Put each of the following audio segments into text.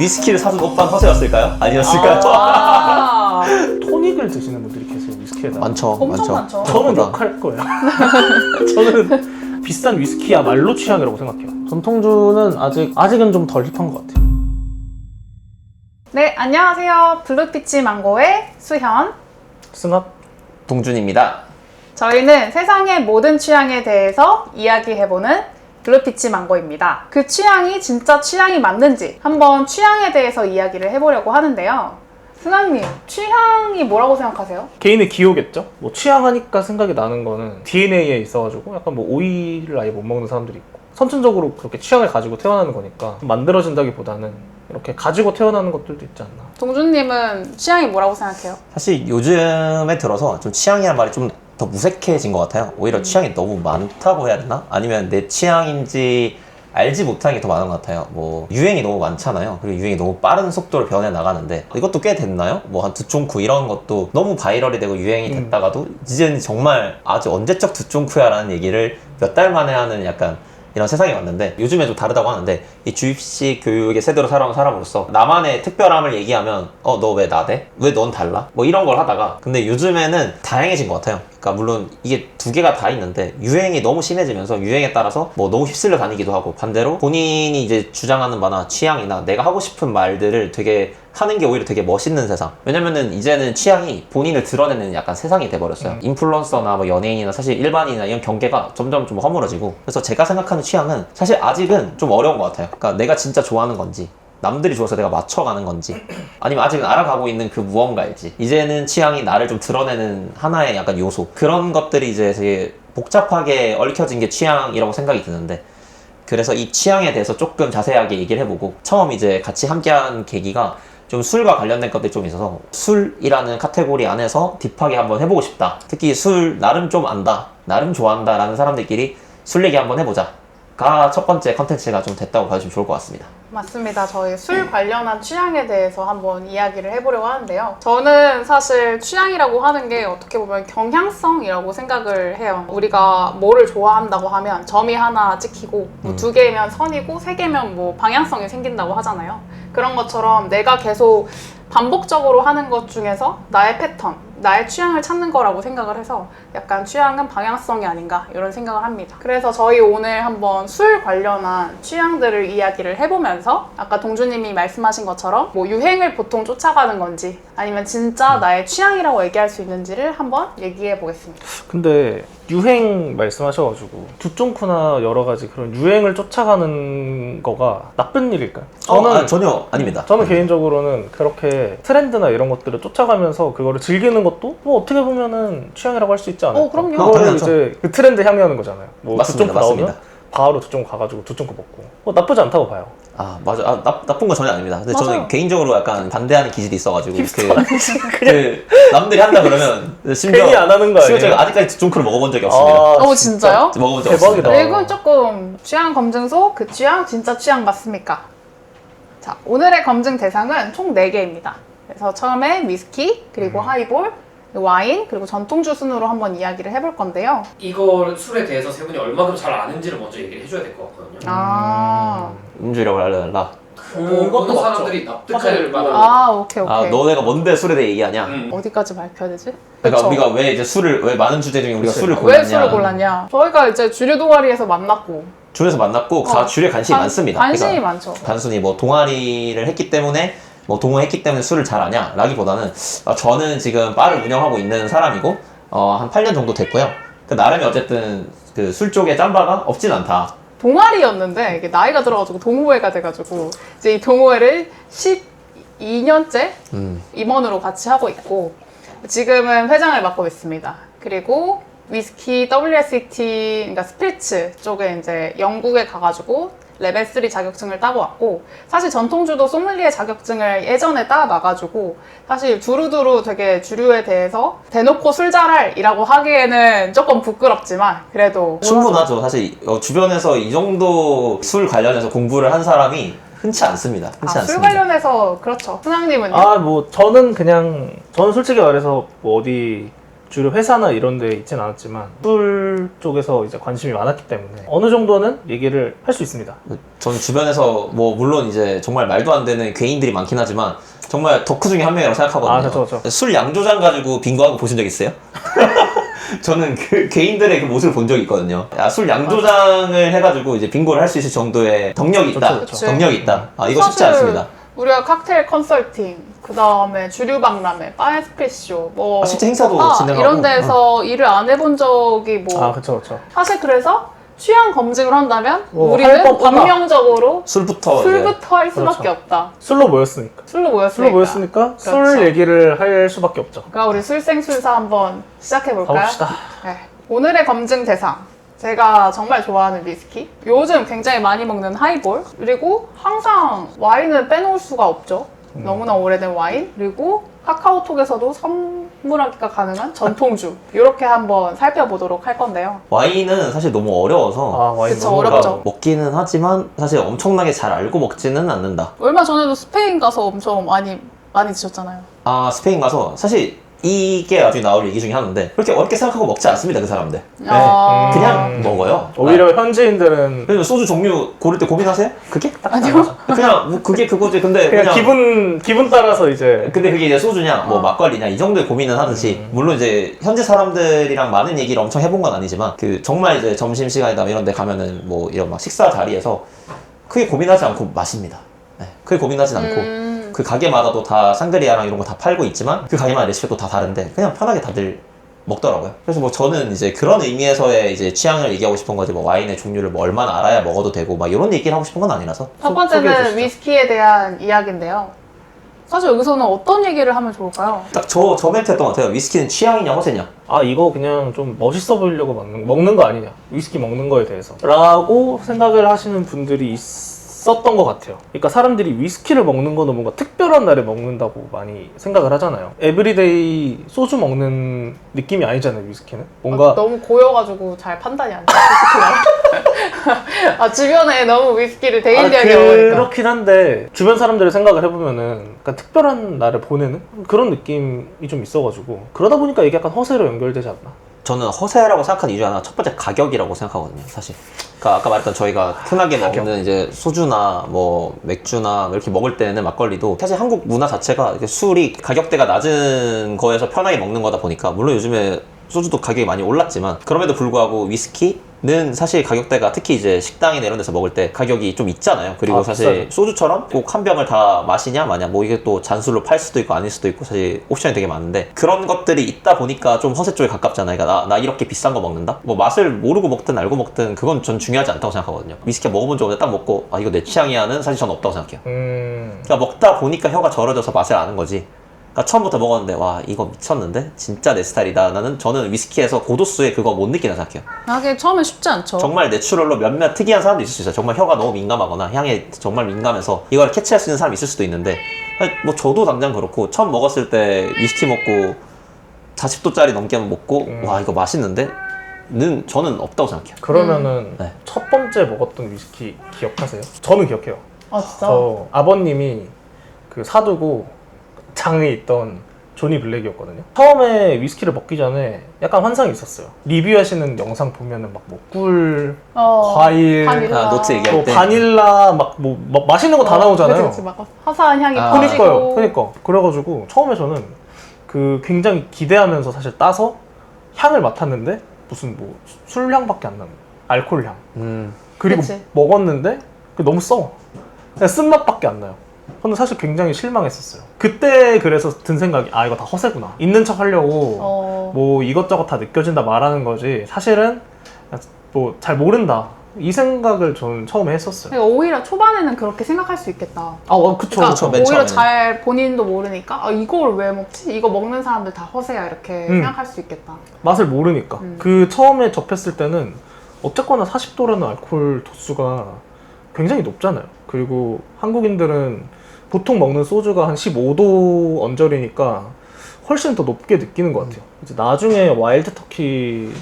위스키를 사준 오빠는 허세였을까요? 아니었을까요? 토닉을 드시는 분들이 계세요, 위스키에다. 많죠. 엄청 많죠. 저는 욕할 거예요. 저는 비싼 위스키야말로 취향이라고 생각해요. 전통주는 아직은 좀 덜 힙한 것 같아요. 네, 안녕하세요. 블루피치 망고의 수현. 승합. 동준입니다. 저희는 세상의 모든 취향에 대해서 이야기해보는 블루피치 망고입니다. 그 취향이 진짜 취향이 맞는지 한번 취향에 대해서 이야기를 해보려고 하는데요. 승환님, 취향이 뭐라고 생각하세요? 개인의 기호겠죠? 뭐 취향하니까 생각이 나는 거는 DNA에 있어가지고 약간 뭐 오이를 아예 못 먹는 사람들이 있고 선천적으로 그렇게 취향을 가지고 태어나는 거니까 만들어진다기보다는 이렇게 가지고 태어나는 것들도 있지 않나. 동준님은 취향이 뭐라고 생각해요? 사실 요즘에 들어서 좀 취향이란 말이 좀 더 무색해진 것 같아요. 오히려 취향이 너무 많다고 해야 되나? 아니면 내 취향인지 알지 못하는 게 더 많은 것 같아요. 뭐 유행이 너무 많잖아요. 그리고 유행이 너무 빠른 속도로 변해 나가는데 이것도 꽤 됐나요? 뭐 한 두쫑쿠 이런 것도 너무 바이럴이 되고 유행이 됐다가도 이제는 정말 아주 언제적 두쫑쿠야라는 얘기를 몇 달 만에 하는 약간 이런 세상이 왔는데 요즘에 좀 다르다고 하는데 이 주입식 교육의 세대로 살아온 사람으로서 나만의 특별함을 얘기하면 너 왜 나대? 왜 넌 달라? 뭐 이런 걸 하다가 근데 요즘에는 다양해진 것 같아요. 그러니까 물론 이게 두 개가 다 있는데 유행이 너무 심해지면서 유행에 따라서 뭐 너무 휩쓸려 다니기도 하고 반대로 본인이 이제 주장하는 바나 취향이나 내가 하고 싶은 말들을 되게 하는 게 오히려 되게 멋있는 세상. 왜냐면은 이제는 취향이 본인을 드러내는 약간 세상이 돼버렸어요. 인플루언서나 뭐 연예인이나 사실 일반인이나 이런 경계가 점점 좀 허물어지고 그래서 제가 생각하는 취향은 사실 아직은 좀 어려운 것 같아요. 그러니까 내가 진짜 좋아하는 건지 남들이 좋아서 내가 맞춰가는 건지 아니면 아직은 알아가고 있는 그 무언가일지 이제는 취향이 나를 좀 드러내는 하나의 약간 요소 그런 것들이 이제 되게 복잡하게 얽혀진 게 취향이라고 생각이 드는데 그래서 이 취향에 대해서 조금 자세하게 얘기를 해보고 처음 이제 같이 함께한 계기가 좀 술과 관련된 것들이 좀 있어서 술이라는 카테고리 안에서 딥하게 한번 해보고 싶다. 특히 술 나름 좀 안다, 나름 좋아한다 라는 사람들끼리 술 얘기 한번 해보자 가 첫 번째 컨텐츠가 좀 됐다고 봐주시면 좋을 것 같습니다. 맞습니다. 저희 술 관련한 취향에 대해서 한번 이야기를 해보려고 하는데요. 저는 사실 취향이라고 하는 게 어떻게 보면 경향성이라고 생각을 해요. 우리가 뭐를 좋아한다고 하면 점이 하나 찍히고 뭐 2개면 선이고 3개면 뭐 방향성이 생긴다고 하잖아요. 그런 것처럼 내가 계속 반복적으로 하는 것 중에서 나의 패턴, 나의 취향을 찾는 거라고 생각을 해서 약간 취향은 방향성이 아닌가 이런 생각을 합니다. 그래서 저희 오늘 한번 술 관련한 취향들을 이야기를 해보면서 아까 동주님이 말씀하신 것처럼 뭐 유행을 보통 쫓아가는 건지 아니면 진짜 나의 취향이라고 얘기할 수 있는지를 한번 얘기해 보겠습니다. 근데 유행 말씀하셔가지고 두쫑쿠나 여러 가지 그런 유행을 쫓아가는 거가 나쁜 일일까요? 전혀 아닙니다. 저는 개인적으로는 그렇게 트렌드나 이런 것들을 쫓아가면서 그거를 즐기는 것도 뭐 어떻게 보면은 취향이라고 할 수 있지 않을까? 그럼요. 그거를 당연하죠. 이제 그 트렌드 향유하는 거잖아요. 뭐 맞습니다, 두쫑쿠 나오면 맞습니다. 바로 두쫑쿠 가가지고 두쫑쿠 먹고 나쁘지 않다고 봐요. 맞아. 나쁜 건 전혀 아닙니다. 근데 맞아요. 저는 개인적으로 약간 반대하는 기질이 있어가지고 그냥 남들이 한다 그러면 심지어 괜히 안 하는 거 아니에요? 제가 아직까지 두쫑크를 먹어본 적이 없습니다. 진짜요? 먹어본 적 대박이다. 없습니다. 네, 이건 조금 취향 검증소 그 취향 진짜 취향 맞습니까? 자, 오늘의 검증 대상은 총 4개입니다. 그래서 처음에 위스키, 그리고 하이볼, 와인, 그리고 전통주 순으로 한번 이야기를 해볼 건데요. 이걸 술에 대해서 세 분이 얼마큼 잘 아는지를 먼저 얘기를 해줘야 될 것 같거든요. 음주라고 알려달라. 그것도 사람들이 납득할 만한. 오케이. 너네가 뭔데 술에 대해 얘기하냐? 어디까지 밝혀야 되지? 그러니까 그쵸? 우리가 왜 이제 왜 많은 주제 중에 우리가 술을 왜 골랐냐? 술을 골랐냐? 저희가 이제 주류 동아리에서 만났고 줄에서 만났고 줄에 관심이 많습니다. 관심이 그러니까 많죠. 단순히 뭐 동아리를 했기 때문에 동호했기 때문에 술을 잘 아냐? 라기보다는 저는 지금 바를 운영하고 있는 사람이고 한 8년 정도 됐고요. 그 나름의 어쨌든 그 술 쪽에 짬바가 없진 않다. 동아리였는데 이게 나이가 들어가지고 동호회가 돼가지고 이제 이 동호회를 12년째 임원으로 같이 하고 있고 지금은 회장을 맡고 있습니다. 그리고 위스키 WSET 그러니까 스피리츠 쪽에 이제 영국에 가가지고 레벨 3 자격증을 따고 왔고 사실 전통주도 소믈리에 자격증을 예전에 따놔가지고 사실 두루두루 되게 주류에 대해서 대놓고 술 잘할이라고 하기에는 조금 부끄럽지만 그래도 충분하죠. 사실 주변에서 이 정도 술 관련해서 공부를 한 사람이 흔치 않습니다. 흔치 술 않습니다. 관련해서 그렇죠. 승학님은요? 저는 솔직히 말해서 뭐 어디 주로 회사나 이런 데에 있진 않았지만 술 쪽에서 이제 관심이 많았기 때문에 어느 정도는 얘기를 할 수 있습니다. 전 주변에서 뭐 물론 이제 정말 말도 안 되는 괴인들이 많긴 하지만 정말 덕후 중에 한 명이라고 생각하거든요. 아, 그쵸. 술 양조장 가지고 빙고하고 보신 적 있어요? 저는 그 개인들의 그 모습을 본 적이 있거든요. 술 양조장을 해가지고 이제 빙고를 할 수 있을 정도의 덕력이 있다. 그쵸. 덕력이 있다. 이거 쉽지 사실 않습니다. 우리가 칵테일 컨설팅, 그 다음에 주류박람회, 바 에스프레소, 뭐 실제 행사도 진행하고. 이런 데서 일을 안 해본 적이 뭐 아, 그쵸. 사실 그래서 취향 검증을 한다면 할 우리는 법하다. 운명적으로 술부터 술부터 할 수밖에 그렇죠. 없다. 술로 모였으니까. 술로 모였으니까. 술로 모였으니까 술 그렇죠. 얘기를 할 수밖에 없죠. 그러니까 우리 술생술사 한번 시작해볼까요? 가봅시다. 네. 오늘의 검증 대상. 제가 정말 좋아하는 위스키. 요즘 굉장히 많이 먹는 하이볼. 그리고 항상 와인은 빼놓을 수가 없죠. 너무나 오래된 와인. 그리고 카카오톡에서도 선물하기가 가능한 전통주. 이렇게 한번 살펴보도록 할 건데요. 와인은 사실 너무 어려워서 아, 와인 그쵸, 너무 어렵죠. 먹기는 하지만 사실 엄청나게 잘 알고 먹지는 않는다. 얼마 전에도 스페인 가서 엄청 많이 드셨잖아요. 스페인 가서 사실 이게 나중에 나올 얘기 중에 하나인데 그렇게 어렵게 생각하고 먹지 않습니다, 그 사람들. 아... 그냥 먹어요. 오히려 현지인들은 그래서 소주 종류 고를 때 고민하세요? 그게? 아니요. 그냥 뭐 그게 그거지. 근데 그냥 기분 따라서 이제 근데 그게 이제 소주냐, 뭐 막걸리냐 이 정도의 고민은 하듯이 물론 이제 현지 사람들이랑 많은 얘기를 엄청 해본 건 아니지만 그 정말 이제 점심 시간이나 이런 데 가면은 뭐 이런 막 식사 자리에서 크게 고민하지 않고 마십니다. 네, 크게 고민하진 않고 그 가게마다도 다 샹그리아랑 이런 거 다 팔고 있지만 그 가게마다 레시피도 다 다른데 그냥 편하게 다들 먹더라고요. 그래서 뭐 저는 이제 그런 의미에서의 이제 취향을 얘기하고 싶은 거지 뭐 와인의 종류를 뭐 얼마나 알아야 먹어도 되고 막 이런 얘기를 하고 싶은 건 아니라서. 첫 번째는 소개해주시죠. 위스키에 대한 이야기인데요. 사실 여기서는 어떤 얘기를 하면 좋을까요? 딱 저 멘트 했던 것 같아요. 위스키는 취향이냐 허세냐. 이거 그냥 좀 멋있어 보이려고 먹는 거 아니냐, 위스키 먹는 거에 대해서 라고 생각을 하시는 분들이 있었던 것 같아요. 그러니까 사람들이 위스키를 먹는 거는 뭔가 특별한 날에 먹는다고 많이 생각을 하잖아요. 에브리데이 소주 먹는 느낌이 아니잖아요, 위스키는. 뭔가 너무 고여가지고 잘 판단이 안 돼. 주변에 너무 위스키를 데일리하게 먹으니까. 그렇긴 한데 주변 사람들의 생각을 해보면은 약간 특별한 날을 보내는 그런 느낌이 좀 있어가지고 그러다 보니까 이게 약간 허세로 연결되지 않나. 저는 허세라고 생각하는 이유 하나 첫 번째 가격이라고 생각하거든요, 사실. 그러니까 아까 말했던 저희가 흔하게 먹는 이제 소주나 뭐 맥주나 이렇게 먹을 때는 막걸리도 사실 한국 문화 자체가 이렇게 술이 가격대가 낮은 거에서 편하게 먹는 거다 보니까 물론 요즘에 소주도 가격이 많이 올랐지만 그럼에도 불구하고 위스키는 사실 가격대가 특히 이제 식당이나 이런 데서 먹을 때 가격이 좀 있잖아요. 그리고 사실 비싸죠. 소주처럼 꼭 한 병을 다 마시냐 마냐 뭐 이게 또 잔술로 팔 수도 있고 아닐 수도 있고 사실 옵션이 되게 많은데 그런 것들이 있다 보니까 좀 허세 쪽에 가깝잖아요. 그러니까 나 이렇게 비싼 거 먹는다? 뭐 맛을 모르고 먹든 알고 먹든 그건 전 중요하지 않다고 생각하거든요. 위스키 먹어본 적 없는데 딱 먹고 이거 내 취향이야는 사실 저는 없다고 생각해요. 그러니까 먹다 보니까 혀가 절여져서 맛을 아는 거지. 그러니까 처음부터 먹었는데 와 이거 미쳤는데 진짜 내 스타일이다. 저는 위스키에서 고도수의 그거 못 느끼나 생각해요. 하긴 처음엔 쉽지 않죠. 정말 내추럴로 몇몇 특이한 사람도 있을 수 있어요. 정말 혀가 너무 민감하거나 향에 정말 민감해서 이걸 캐치할 수 있는 사람이 있을 수도 있는데 뭐 저도 당장 그렇고 처음 먹었을 때 위스키 먹고 40도짜리 넘게 먹고 와 이거 맛있는데 는 저는 없다고 생각해요. 그러면은 네. 첫 번째 먹었던 위스키 기억하세요? 저는 기억해요. 아 진짜? 저 아버님이 그 사두고 장에 있던 조니 블랙이었거든요. 처음에 위스키를 먹기 전에 약간 환상이 있었어요. 리뷰하시는 영상 보면은 막 뭐 꿀, 과일, 바닐라. 노트 얘기할 뭐 때. 바닐라 막 맛있는 거 다 나오잖아요. 그치, 막 화사한 향이 그러니까요. 퍼지고. 그래가지고 처음에 저는 그 굉장히 기대하면서 사실 따서 향을 맡았는데 무슨 뭐 술향밖에 안 나는 거예요. 알코올 향. 그리고 그치. 먹었는데 그게 너무 써. 그냥 쓴맛밖에 안 나요. 저는 사실 굉장히 실망했었어요. 그때 그래서 든 생각이 이거 다 허세구나. 있는 척 하려고 뭐 이것저것 다 느껴진다 말하는 거지 사실은 뭐 잘 모른다. 이 생각을 저는 처음에 했었어요. 그러니까 오히려 초반에는 그렇게 생각할 수 있겠다. 그쵸. 그러니까 그쵸, 맨 오히려 처음에는. 잘 본인도 모르니까 이걸 왜 먹지? 이거 먹는 사람들 다 허세야 이렇게 생각할 수 있겠다. 맛을 모르니까. 그 처음에 접했을 때는 어쨌거나 40도라는 알코올 도수가 굉장히 높잖아요. 그리고 한국인들은 보통 먹는 소주가 한 15도 언저리니까 훨씬 더 높게 느끼는 것 같아요. 이제 나중에 와일드 터키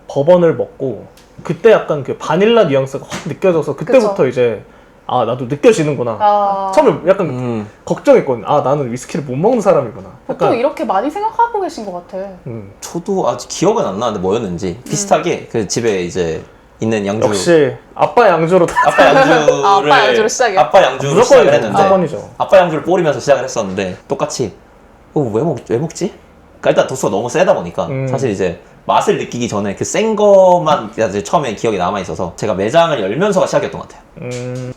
버번을 먹고 그때 약간 그 바닐라 뉘앙스가 확 느껴져서 그때부터 그쵸. 이제 아 나도 느껴지는구나. 아, 처음에 약간 걱정했거든. 아 나는 위스키를 못 먹는 사람이구나. 보통 이렇게 많이 생각하고 계신 것 같아. 저도 아직 기억은 안 나는데 뭐였는지 비슷하게 그 집에 이제 있는 양주 역시 아빠 양주로 다 아빠 양주를 아, 아빠 양주로 시작이야? 아빠 양주로 무조건이죠. 시작을 했는데 무조건이죠. 아빠 양주를 뿌리면서 시작을 했었는데 똑같이 왜 먹지? 그러니까 일단 도수가 너무 세다 보니까 사실 이제 맛을 느끼기 전에 그 센 것만 이제 처음에 기억에 남아 있어서 제가 매장을 열면서가 시작이었던 것 같아요.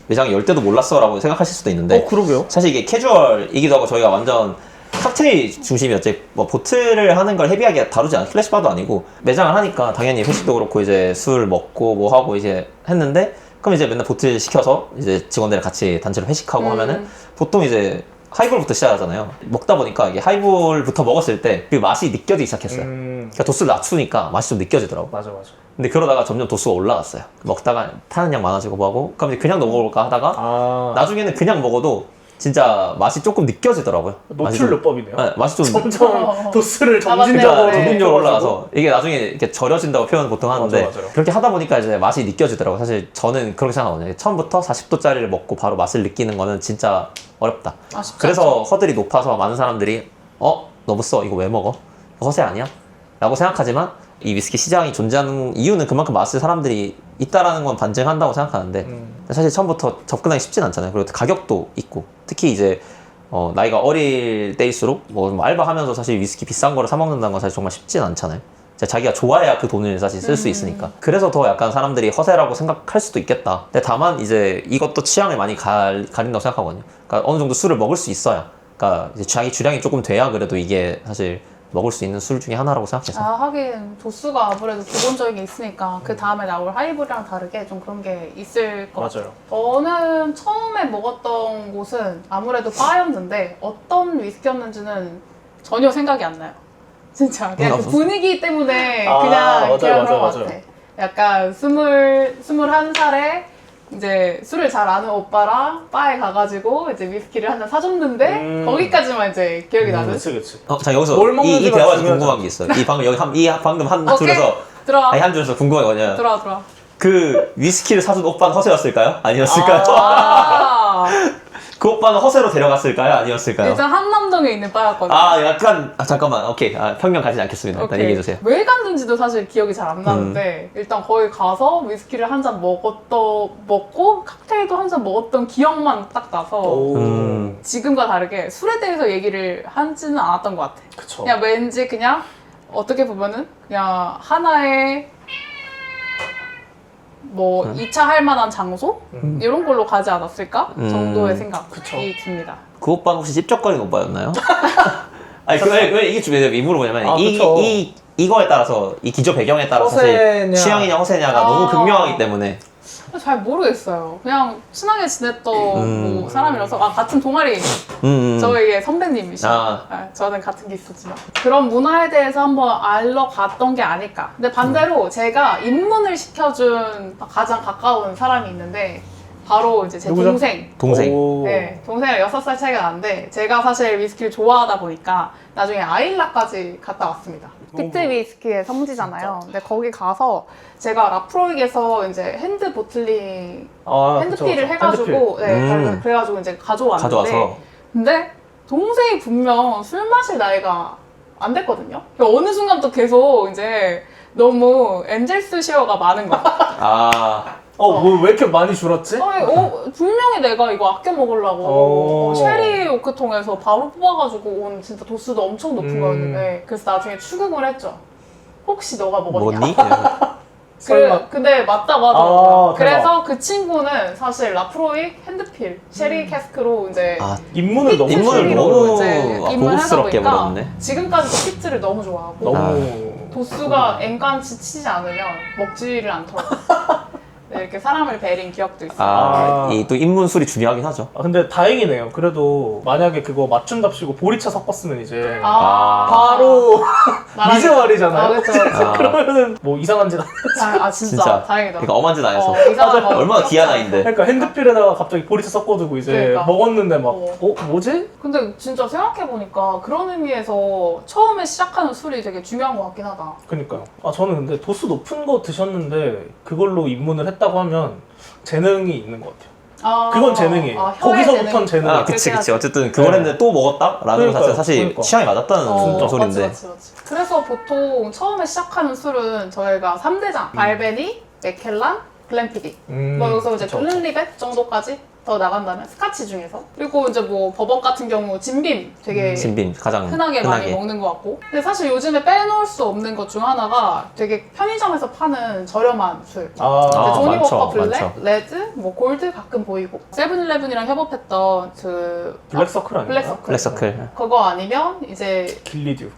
매장을 열 때도 몰랐어라고 생각하실 수도 있는데 그러게요. 사실 이게 캐주얼이기도 하고 저희가 완전 칵테일 중심이었지 뭐 보틀을 하는 걸 헤비하게 다루지 않은 플래시바도 아니고 매장을 하니까 당연히 회식도 그렇고 이제 술 먹고 뭐 하고 이제 했는데 그럼 이제 맨날 보틀 시켜서 이제 직원들이랑 같이 단체로 회식하고 하면은 보통 이제 하이볼부터 시작하잖아요. 먹다 보니까 이게 하이볼부터 먹었을 때 그 맛이 느껴지기 시작했어요. 그러니까 도수를 낮추니까 맛이 좀 느껴지더라고. 맞아. 근데 그러다가 점점 도수가 올라갔어요. 먹다가 타는 양 많아지고 뭐하고 그럼 이제 그냥 먹어볼까 하다가 아 나중에는 그냥 먹어도 진짜 맛이 조금 느껴지더라고요. 노출요법이네요. 맛이 좀 점점 도수를 아, 맞네요. 점진적으로 네. 점진적으로 올라가서 이게 나중에 이렇게 절여진다고 표현 보통 하는데 맞아요. 그렇게 하다 보니까 이제 맛이 느껴지더라고요. 사실 저는 그렇게 생각하거든요. 처음부터 40도짜리를 먹고 바로 맛을 느끼는 거는 진짜 어렵다. 아, 쉽지 그래서 허들이 높아서 많은 사람들이 너무 써 이거 왜 먹어? 허세 아니야? 라고 생각하지만 이 위스키 시장이 존재하는 이유는 그만큼 맛을 사람들이 있다라는 건 반증한다고 생각하는데 사실 처음부터 접근하기 쉽진 않잖아요. 그리고 가격도 있고 특히 이제 나이가 어릴 때일수록 뭐 알바하면서 사실 위스키 비싼 거를 사 먹는다는 건 사실 정말 쉽진 않잖아요. 자기가 좋아해야 그 돈을 사실 쓸 수 있으니까. 그래서 더 약간 사람들이 허세라고 생각할 수도 있겠다. 근데 다만 이제 이것도 취향을 많이 가린다고 생각하거든요. 그러니까 어느 정도 술을 먹을 수 있어야. 그러니까 이제 자기 주량이 조금 돼야 그래도 이게 사실 먹을 수 있는 술 중에 하나라고 생각해서. 하긴 도수가 아무래도 기본적인 게 있으니까 그 다음에 나올 하이볼이랑 다르게 좀 그런 게 있을 것 같아요. 저는 처음에 먹었던 곳은 아무래도 바였는데 어떤 위스키였는지는 전혀 생각이 안 나요. 진짜 그냥 그 분위기 때문에 그냥 그런 것 같아. 약간 21살에 이제 술을 잘 아는 오빠랑 바에 가가지고 이제 위스키를 한 잔 사줬는데 거기까지만 이제 기억이 나는. 그치. 자 여기서 뭘 이 먹는지가 대화에서 중요하죠. 궁금한 게 있어요. 이 방금 한 오케이. 줄에서 들어와. 한 줄에서 궁금한 게 뭐냐. 들어와. 그 위스키를 사준 오빠는 허세였을까요? 아니었을까요? 그 오빠는 허세로 데려갔을까요? 아니었을까요? 일단 한남동에 있는 바였거든요. 약간 잠깐만 오케이 편견 가지지 않겠습니다. 일단 얘기해주세요. 왜 갔는지도 사실 기억이 잘 안 나는데 일단 거기 가서 위스키를 한 잔 먹고 칵테일도 한 잔 먹었던 기억만 딱 나서 지금과 다르게 술에 대해서 얘기를 하지는 않았던 것 같아. 그쵸. 그냥 왠지 그냥 어떻게 보면은 그냥 하나의 뭐 2차 할 만한 장소? 이런 걸로 가지 않았을까? 정도의 생각이 듭니다. 그 오빠는 혹시 찝쩍거리는 오빠였나요? 아니 왜 이게 좀 물어보냐면 이거에 따라서 이 기조 배경에 따라서 사실 취향이냐 허세냐가 너무 극명하기 때문에 잘 모르겠어요. 그냥 친하게 지냈던 뭐 사람이라서 같은 동아리 저희의 선배님이시죠. 저는 같은 게 있었지만 그런 문화에 대해서 한번 알러 갔던 게 아닐까. 근데 반대로 제가 입문을 시켜준 가장 가까운 사람이 있는데 바로 이제 제 누구죠? 동생. 네, 동생이랑 6살 차이가 나는데 제가 사실 위스키를 좋아하다 보니까 나중에 아일라까지 갔다 왔습니다. 피트 위스키의 성지잖아요. 근데 거기 가서 제가 라프로익에서 이제 핸드 보틀링, 핸드필을 해가지고, 그래가지고 이제 가져왔는데, 근데 동생이 분명 술 마실 나이가 안 됐거든요. 어느 순간부터 계속 이제 너무 엔젤스 쉐어가 많은 거야. 왜 이렇게 많이 줄었지? 분명히 내가 이거 아껴 먹으려고 쉐리 오크통에서 바로 뽑아가지고 온 진짜 도수도 엄청 높은 거였는데 그래서 나중에 추궁을 했죠. 혹시 너가 먹었냐? 먹었니? 근데 맞다고 하더라고요. 대박. 그래서 그 친구는 사실 라프로익 핸드필 쉐리 캐스크로 이제 입문을 너무 고급스럽게 버렸네. 지금까지도 피트를 너무 좋아하고 너무 도수가 앵간치 치지 않으면 먹지를 않더라고요. 네, 이렇게 사람을 베린 기억도 있어요. 이 또 입문술이 중요하긴 하죠. 근데 다행이네요. 그래도 만약에 그거 맞춤답시고 보리차 섞었으면 이제 바로 미제말이잖아요. 그쵸. 그러면은 뭐 이상한 짓 안 진짜 다행이다. 그러니까 엄한 짓 안 했어. 이상한 거 얼마나 귀한 아이인데. 그러니까 핸드필에다가 갑자기 보리차 섞어두고 이제 그러니까. 먹었는데 막 뭐지? 근데 진짜 생각해보니까 그런 의미에서 처음에 시작하는 술이 되게 중요한 것 같긴 하다. 그니까요. 저는 근데 도수 높은 거 드셨는데 그걸로 입문을 했다고 하면 재능이 있는 것 같아요. 그건 재능이에요. 혀의 거기서부터는 재능. 아, 그치. 어쨌든 그걸 네. 했는데 또 먹었다? 라는 건 자체는 사실 취향이 맞았다는 소리인데. 맞지. 그래서 보통 처음에 시작하는 술은 저희가 3대장 발베니, 맥켈란, 글렌피디 뭐 여기서 이제 글렌리벳 정도까지 더 나간다면 스카치 중에서 그리고 이제 뭐 버번 같은 경우 진빔 되게 진빔 가장 흔하게 많이 먹는 것 같고 근데 사실 요즘에 빼놓을 수 없는 것 중 하나가 되게 편의점에서 파는 저렴한 술 아, 조니 많죠, 워커 블랙, 많죠. 레드, 뭐 골드 가끔 보이고 세븐일레븐이랑 협업했던 그 블랙서클 아닌가요? 블랙서클 블랙서클 그거 아니면 이제 길리듀.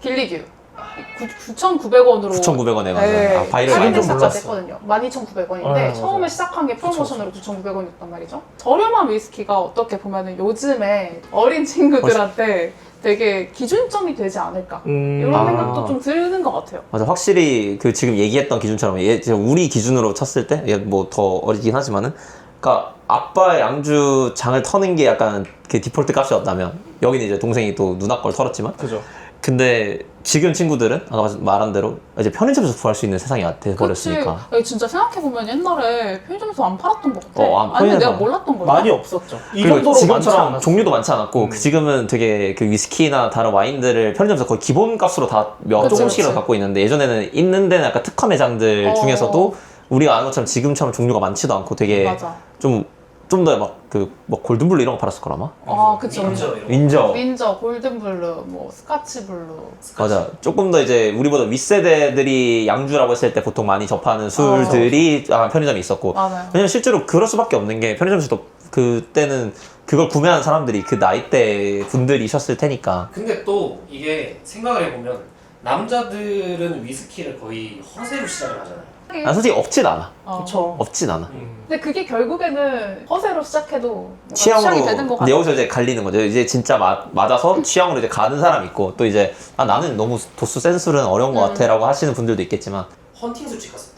9,900원으로 9,900원에 네, 가는 아, 바이럴 지금 좀 시작까지 몰랐어. 했거든요. 12,900원인데 맞아요. 처음에 시작한 게 프로모션으로 9,900원이었단 말이죠. 저렴한 위스키가 어떻게 보면은 요즘에 어린 친구들한테 되게 기준점이 되지 않을까 이런 아. 생각도 좀 드는 것 같아요. 맞아, 확실히 그 지금 얘기했던 기준처럼 우리 기준으로 쳤을 때 뭐 더 어리긴 하지만은 그러니까 아빠의 양주 장을 터는 게 약간 그 디폴트 값이었다면 여기는 이제 동생이 또 누나 걸 털었지만 그죠. 근데 지금 친구들은 아까 말한 대로 이제 편의점에서 구할 수 있는 세상이 돼버렸으니까. 그치. 진짜 생각해보면 옛날에 편의점에서 안 팔았던 것 같아. 안 아니면 편의점에서 내가 몰랐던 거야. 많이 없었죠. 이 그리고 정도로 많지 지금처럼 않았어. 종류도 많지 않았고 지금은 되게 그 위스키나 다른 와인들을 편의점에서 거의 기본값으로 다 몇 그치, 조금씩이라도 그치. 갖고 있는데 예전에는 있는 데는 약간 특화 매장들 중에서도 우리가 아는 것처럼 지금처럼 종류가 많지도 않고 되게 맞아. 좀 더 막 뭐 골든블루 이런 거 팔았을 거라 아마. 그쵸. 윈저. 윈저, 골든블루, 뭐 스카치 블루. 맞아. 조금 더 이제 우리보다 윗세대들이 양주라고 했을 때 보통 많이 접하는 술들이 편의점에 있었고. 맞아요. 왜냐면 실제로 그럴 수밖에 없는 게 편의점에서도 그때는 그걸 구매하는 사람들이 그 나이대 분들이셨을 테니까. 근데 또 이게 생각을 해보면 남자들은 위스키를 거의 허세로 시작을 하잖아요. 난 솔직히 없진 않아. 그쵸. 없진 않아. 근데 그게 결국에는 허세로 시작해도 뭔가 취향으로 취향이 되는 것 근데 같아요. 여기서 이제 갈리는 거죠. 이제 진짜 맞아서 취향으로 이제 가는 사람 있고 또 이제 나는 너무 도수 센 술은 어려운 것 같아라고 하시는 분들도 있겠지만 헌팅 술집 갔을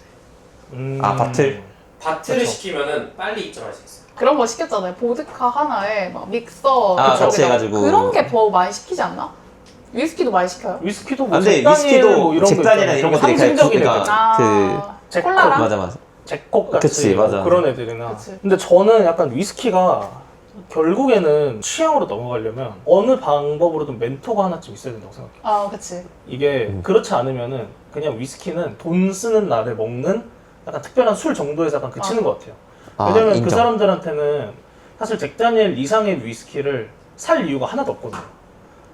때 바틀 바트를 그쵸. 시키면은 빨리 입점할 수 있어요. 그런 거 시켰잖아요. 보드카 하나에 막 믹서 같이 그쪽에다. 해가지고 그런 게 더 많이 시키지 않나? 위스키도 많이 시켜요? 위스키도 아, 뭐 근데 잭다니엘 위스키도 뭐 이런 잭다니엘이나 거 이런 있잖아요. 것들이 상징적인 그러니까 애들. 잭 콜라랑? 맞아. 잭콕 같이 그치, 맞아. 뭐 그런 애들이나. 그치. 근데 저는 약간 위스키가 결국에는 취향으로 넘어가려면 어느 방법으로든 멘토가 하나쯤 있어야 된다고 생각해요. 그치. 이게 그렇지 않으면은 그냥 위스키는 돈 쓰는 날에 먹는 약간 특별한 술 정도에서 약간 그치는 것 같아요. 왜냐면 그 인정. 사람들한테는 사실 잭다니엘 이상의 위스키를 살 이유가 하나도 없거든요.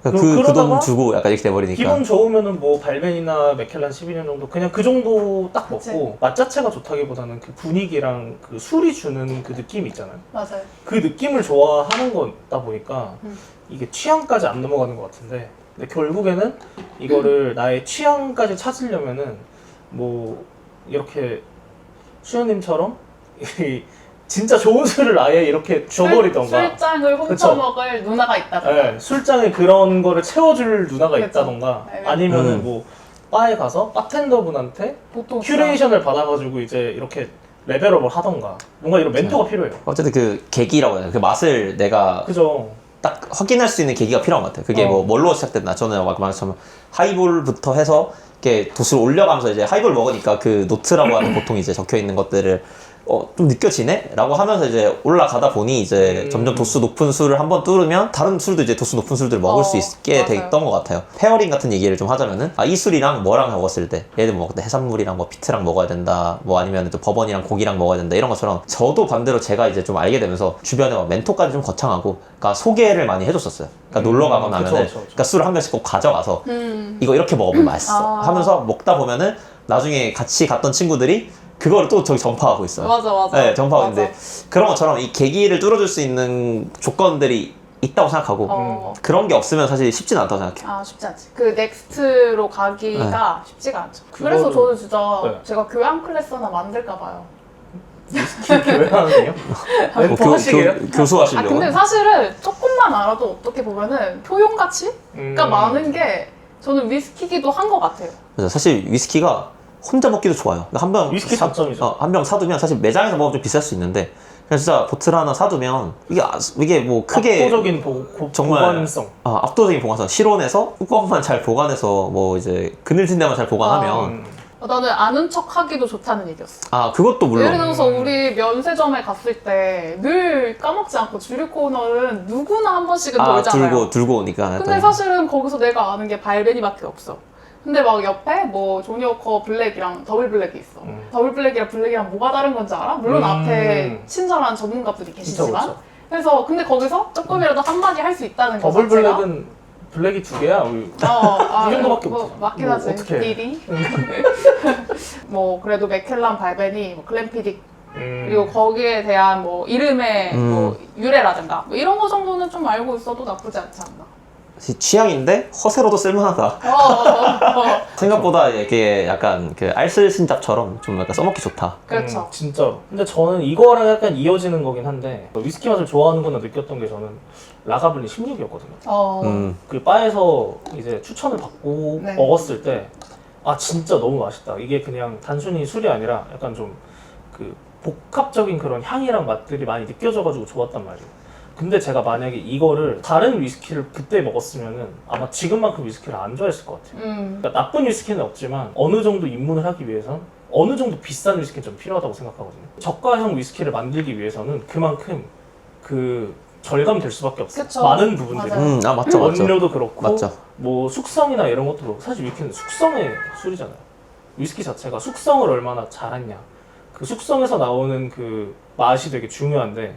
그 돈 그러다가 주고 약간 이렇게 돼버리니까. 기분 좋으면은 뭐 발벤이나 맥켈란 12년 정도 그냥 그 정도 딱 먹고 그치. 맛 자체가 좋다기보다는 그 분위기랑 그 술이 주는 그 느낌이 있잖아요. 맞아요. 그 느낌을 좋아하는 거다 보니까 음. 이게 취향까지 안 넘어가는 것 같은데 근데 결국에는 이거를 나의 취향까지 찾으려면은 뭐 이렇게 수현님처럼 진짜 좋은 술을 아예 이렇게 줘버리던가 술장을 훔쳐먹을 누나가 있다던가. 네, 술장에 그런 거를 채워줄 누나가 그쵸. 있다던가 네. 아니면은 뭐 바에 가서 바텐더분한테 보통 큐레이션을 받아가지고 이제 이렇게 레벨업을 하던가 뭔가 이런 멘토가 필요해요. 어쨌든 그 계기라고 해야 되나? 그 맛을 내가 그죠? 딱 확인할 수 있는 계기가 필요한 것 같아요. 그게 뭐 뭘로 시작됐나? 저는 아까 말했지만 하이볼부터 해서 이렇게 도수를 올려가면서 이제 하이볼 먹으니까 그 노트라고 하는 보통 이제 적혀 있는 것들을 좀 느껴지네? 라고 하면서 이제 올라가다 보니 이제 점점 도수 높은 술을 한번 뚫으면 다른 술도 이제 도수 높은 술들을 먹을 수 있게 맞아요. 됐던 것 같아요. 페어링 같은 얘기를 좀 하자면은 이 술이랑 뭐랑 먹었을 때 예를 들면 뭐 해산물이랑 뭐 피트랑 먹어야 된다 뭐 아니면 또 버번이랑 고기랑 먹어야 된다 이런 것처럼 저도 반대로 제가 이제 좀 알게 되면서 주변에 막 멘토까지 좀 거창하고 그러니까 소개를 많이 해줬었어요. 그러니까 놀러 가거나 하면은 그쵸. 그러니까 술을 한 병씩 꼭 가져가서 이거 이렇게 먹으면 맛있어 하면서 먹다 보면은 나중에 같이 갔던 친구들이 그거를 또 저기 전파하고 있어요. 맞아. 네, 전파하고 맞아. 있는데 그런 것처럼 이 계기를 뚫어줄 수 있는 조건들이 있다고 생각하고 그런 게 없으면 사실 쉽지는 않다고 생각해요. 쉽지 않지. 그 넥스트로 가기가 쉽지가 않죠. 그래서 그거를- 저는 진짜 네. 제가 교양 클래스 하나 만들까 봐요. 교회하는요? 뭐 멘토 하시게요? 교수하시려고. 근데 사실은 조금만 알아도 어떻게 보면은 표현 가치가 많은 게 저는 위스키기도 한 것 같아요. 그래서 사실 위스키가 혼자 먹기도 좋아요. 한 병 위스키 장점이죠. 한 병 사두면 사실 매장에서 먹으면 좀 비쌀 수 있는데 그냥 진짜 보틀 하나 사두면 이게 뭐 크게 압도적인 정말 보관성. 압도적인 보관성. 실온에서 뚜껑만 잘 보관해서 뭐 이제 그늘진 데만 잘 보관하면 나는 아는 척 하기도 좋다는 얘기였어. 아 그것도 물론 예를 들어서 우리 면세점에 갔을 때 늘 까먹지 않고 주류 코너는 누구나 한 번씩은 돌잖아요. 들고 오니까 근데 사실은 거기서 내가 아는 게 발베니밖에 없어. 근데 막 옆에 뭐 조니워커 블랙이랑 더블 블랙이 있어. 더블 블랙이랑 블랙이랑 뭐가 다른 건지 알아? 물론 앞에 친절한 전문가들이 계시지만. 그쵸. 그래서 근데 거기서 조금이라도 한마디 할 수 있다는 거 더블 자체가 블랙은 블랙이 2개야. 이 정도밖에 뭐, 없지. 맞긴 뭐 하지. 어떡해. 딜이. 뭐 그래도 맥켈란 발베니, 뭐 글램피딕 그리고 거기에 대한 뭐 이름의 뭐 유래라든가 뭐 이런 거 정도는 좀 알고 있어도 나쁘지 않지 않나. 취향인데 허세로도 쓸만하다. 생각보다 이게 약간 그 알쓸신잡처럼 좀 약간 써먹기 좋다. 그렇죠. 진짜로. 근데 저는 이거랑 약간 이어지는 거긴 한데 위스키 맛을 좋아하는구나 느꼈던 게 저는 라가블리 16이었거든요. 그 바에서 이제 추천을 받고 네. 먹었을 때 아 진짜 너무 맛있다. 이게 그냥 단순히 술이 아니라 약간 좀 그 복합적인 그런 향이랑 맛들이 많이 느껴져가지고 좋았단 말이에요. 근데 제가 만약에 이거를 다른 위스키를 그때 먹었으면은 아마 지금만큼 위스키를 안 좋아했을 것 같아요. 그러니까 나쁜 위스키는 없지만 어느 정도 입문을 하기 위해선 어느 정도 비싼 위스키는 좀 필요하다고 생각하거든요. 저가형 위스키를 만들기 위해서는 그만큼 그 절감될 수밖에 없어요. 그쵸. 많은 부분들이. 맞아요. 맞죠. 원료도 그렇고 맞죠. 뭐 숙성이나 이런 것도 그렇고 사실 위스키는 숙성의 술이잖아요. 위스키 자체가 숙성을 얼마나 잘했냐. 그 숙성에서 나오는 그 맛이 되게 중요한데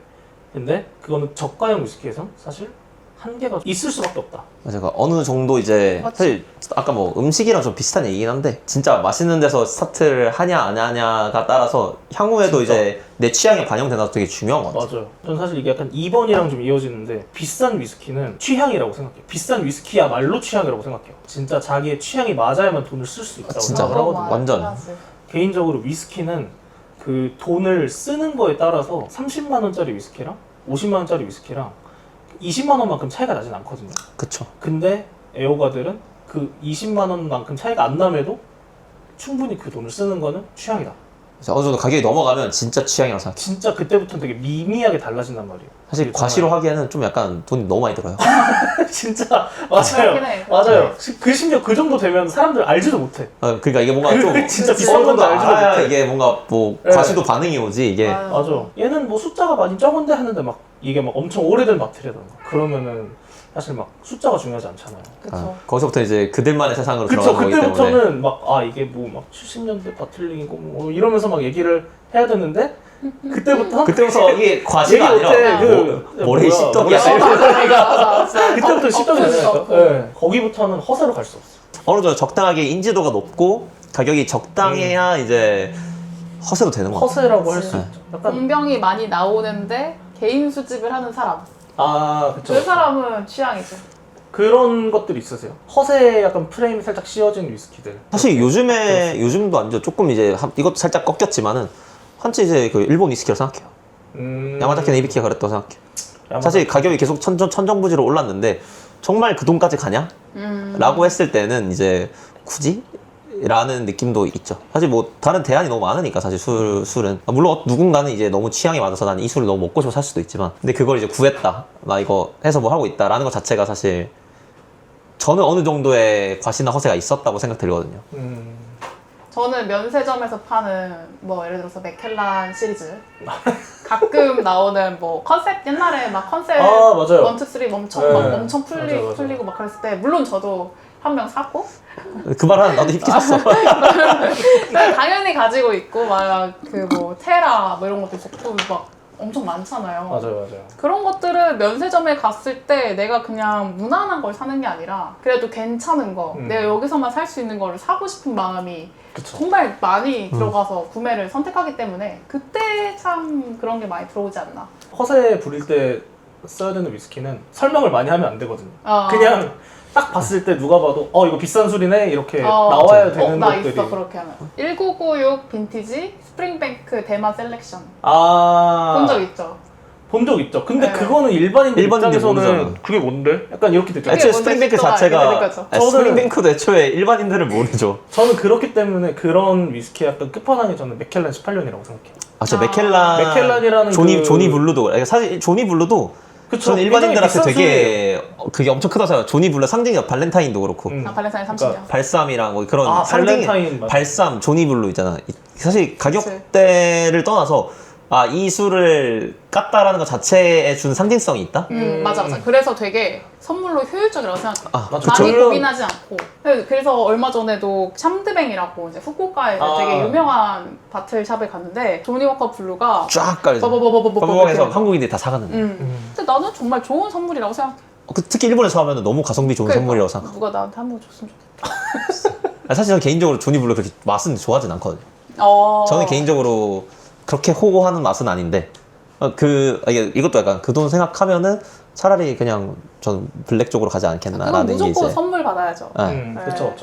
근데 그거는 저가형 위스키에선 사실 한계가 있을 수밖에 없다. 제가 어느 정도 이제 맞지. 사실 아까 뭐 음식이랑 좀 비슷한 얘기긴 한데 진짜 맛있는 데서 스타트를 하냐 안 하냐가 따라서 향후에도 진짜. 이제 내 취향에 반영된다도 되게 중요한 것 같아요. 맞아요. 저는 사실 이게 약간 2번이랑 좀 이어지는데 비싼 위스키는 취향이라고 생각해요. 비싼 위스키야말로 취향이라고 생각해요. 진짜 자기의 취향이 맞아야만 돈을 쓸 수 있다고 진짜. 생각을 하거든요. 완전. 개인적으로 위스키는 그 돈을 쓰는 거에 따라서 30만 원짜리 위스키랑 50만 원짜리 위스키랑 20만 원만큼 차이가 나진 않거든요. 그쵸. 근데 애호가들은 그 20만 원만큼 차이가 안 남에도 충분히 그 돈을 쓰는 거는 취향이다. 그래서 어느 정도 가격이 넘어가면 진짜 취향이라고 생각해요. 진짜 그때부터는 되게 미미하게 달라진단 말이에요. 사실 이게 과시로 정말- 하기에는 좀 약간 돈이 너무 많이 들어요. 진짜 그렇긴 해. 맞아요. 그 심지어 그 정도 되면 사람들 알지도 못해. 그러니까 이게 뭔가 좀 진짜 그치. 비싼 어느 정도 건도 알지도 알아야 못해. 이게 뭔가 뭐 네. 과시도 반응이 오지 이게. 맞아. 얘는 뭐 숫자가 많이 적은데 하는데 막 이게 막 엄청 오래된 마트리라던가 그러면은 사실 막 숫자가 중요하지 않잖아요. 그렇죠. 거기서부터 이제 그들만의 세상으로 그쵸. 들어가는 거기 때문에. 그때부터는 막 아 이게 뭐 막 70년대 바틀링이고 뭐 이러면서 막 얘기를 해야 되는데 그때부터 이게 과시가 얘기 아니라 못해. 모래 뭐야, 씹덕이야. 그때부터 씹덕이잖아요. 네. 거기부터는 허세로 갈 수 없어. 어느 정도 적당하게 인지도가 높고 가격이 적당해야 이제 허세도 되는 거 같아요. 허세라고 할 수 그치. 있죠. 약간 공병이 많이 나오는데 개인 수집을 하는 사람. 그쵸. 그 사람은 취향이죠. 그런 것들이 있으세요? 허세 약간 프레임이 살짝 씌워진 위스키들. 사실 요즘도 아니죠. 조금 이제 이것도 살짝 꺾였지만은 한치 이제 그 일본 위스키라고 생각해요. 야마자키 네이비키가 그랬다고 생각해요. 사실 가격이 계속 천정부지로 올랐는데 정말 그 돈까지 가냐? 라고 했을 때는 이제 굳이? 라는 느낌도 있죠. 사실 뭐 다른 대안이 너무 많으니까 사실 술은 물론 누군가는 이제 너무 취향이 맞아서 나는 이 술을 너무 먹고 싶어 살 수도 있지만 근데 그걸 이제 구했다 나 이거 해서 뭐 하고 있다라는 것 자체가 사실 저는 어느 정도의 과시나 허세가 있었다고 생각들거든요. 저는 면세점에서 파는 뭐 예를 들어서 맥켈란 시리즈 가끔 나오는 뭐 컨셉 옛날에 막 컨셉 맞아요. 1, 2, 3 엄청 네. 막 엄청 맞아요. 풀리고 막 그랬을 때 물론 저도 한 명 샀고 그 말하는 나도 힙기 샀어. 당연히 가지고 있고 막 그 뭐 테라 뭐 이런 것도 있었고 막 엄청 많잖아요. 맞아요. 그런 것들은 면세점에 갔을 때 내가 그냥 무난한 걸 사는 게 아니라 그래도 괜찮은 거 내가 여기서만 살 수 있는 거를 사고 싶은 마음이 그쵸. 정말 많이 들어가서 구매를 선택하기 때문에 그때 참 그런 게 많이 들어오지 않나. 허세 부릴 때 써야 되는 위스키는 설명을 많이 하면 안 되거든요. 그냥 딱 봤을 때 누가 봐도 이거 비싼 술이네 이렇게 나와야 되는 나 것들이. 있어 그렇게 하면 1996 빈티지 스프링뱅크 대만 셀렉션 본 본 적 있죠? 본 적 있죠. 근데 네. 그거는 일반인들 일반인들 입장에서는 모르잖아. 그게 뭔데? 약간 이렇게 듣죠. 그게 애초에 뭔지 스프링뱅크 싶더라. 자체가 그러니까죠. 스프링뱅크도 애초에 일반인들은 모르죠. 저는 그렇기 때문에 그런 위스키 약간 끝판왕이 저는 맥켈란 18년이라고 생각해요. 저 맥켈란이라는 맥켈란이라는 조니 블루도 사실 조니 블루도 그쵸. 저는 일반인들한테 굉장히 비싼 되게 그게 엄청 크다고 생각해요. 조니 블루 상징이야. 발렌타인도 그렇고. 발렌타인 30년. 그러니까 발삼이랑 뭐 그런 아, 상징이 발렌타인 맞아. 발삼, 조니 블루 있잖아. 사실 가격대를 떠나서 아, 이 술을 깠다라는 것 자체에 준 상징성이 있다? 맞아. 그래서 되게 선물로 효율적이라고 생각해. 아, 맞아. 많이 그쵸. 고민하지 않고. 그래서 얼마 전에도 샴드뱅이라고 이제 후쿠오카에 되게 유명한 바틀샵에 갔는데 조니워커 블루가 쫙 깔려. 버버버버버버 빠바방에서 이렇게 한국인들이 다 사가는. 근데 나는 정말 좋은 선물이라고 생각해. 특히 일본에서 하면 너무 가성비 좋은 그러니까 선물이라고 생각하고. 누가 나한테 한 번 줬으면 좋겠다. 사실 저는 개인적으로 조니 블루 그렇게 맛은 좋아하진 않거든요. 어. 저는 개인적으로 그렇게 호호하는 맛은 아닌데 이것도 약간 그 돈 생각하면은 차라리 그냥 저는 블랙 쪽으로 가지 그건 않겠나라는 게 무조건 이제 선물 받아야죠. 네. 그쵸.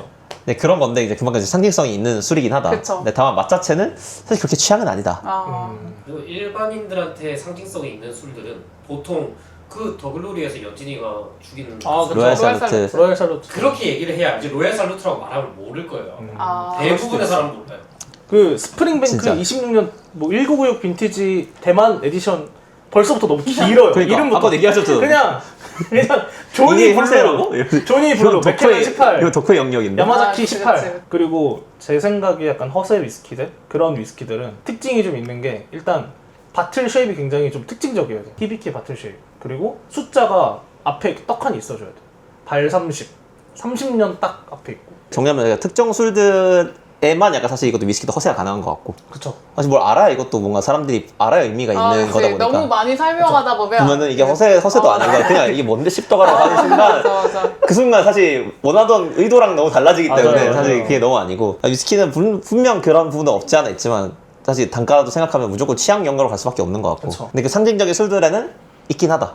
네, 그런 건데 이제 그만큼 이제 상징성이 있는 술이긴 하다. 그쵸. 근데 다만 맛 자체는 사실 그렇게 취향은 아니다. 아. 그리고 일반인들한테 상징성이 있는 술들은 보통 그 더글로리에서 여진이가 죽이는 아, 그쵸. 로얄 로얄 살루트. 로얄 살루트. 그렇게 얘기를 해야 이제 로얄 살루트라고 말하면 모를 거예요. 아. 대부분의 사람은 몰라요. 그 스프링뱅크 진짜. 26년 뭐 1996 빈티지 대만 에디션 벌써부터 너무 길어요. 그러니까 이름부터 아까 얘기하셨죠. 그냥 조니 이게 블루, 형세라고? 조니 블루, 맥켈런 18, 이거 덕후의 영역인데. 야마자키 아, 그치, 18. 그치. 그리고 제 생각에 약간 허세 위스키들 그런 위스키들은 특징이 좀 있는 게 일단 바틀 쉐입이 굉장히 좀 특징적이어야 돼. 히비키 바틀 쉐입. 그리고 숫자가 앞에 떡하니 있어줘야 돼. 발 30, 30년 딱 앞에 있고. 정리하면 특정 술들에만 약간 사실 이것도 위스키도 허세가 가능한 것 같고. 그쵸. 사실 뭘 알아야 이것도 뭔가 사람들이 알아야 의미가 있는 그치. 거다 보니까. 너무 많이 설명하다 보면은 이게 허세도 아니고 그냥 이게 뭔데 씹더가라고 하는 순간 맞아. 그 순간 사실 원하던 의도랑 너무 달라지기 때문에 맞아요, 사실 맞아요. 그게 너무 아니고 위스키는 분명 그런 부분은 없지 않아 있지만 사실 단가도 생각하면 무조건 취향 연결로 갈 수밖에 없는 것 같고 그쵸. 근데 그 상징적인 술들에는 있긴 하다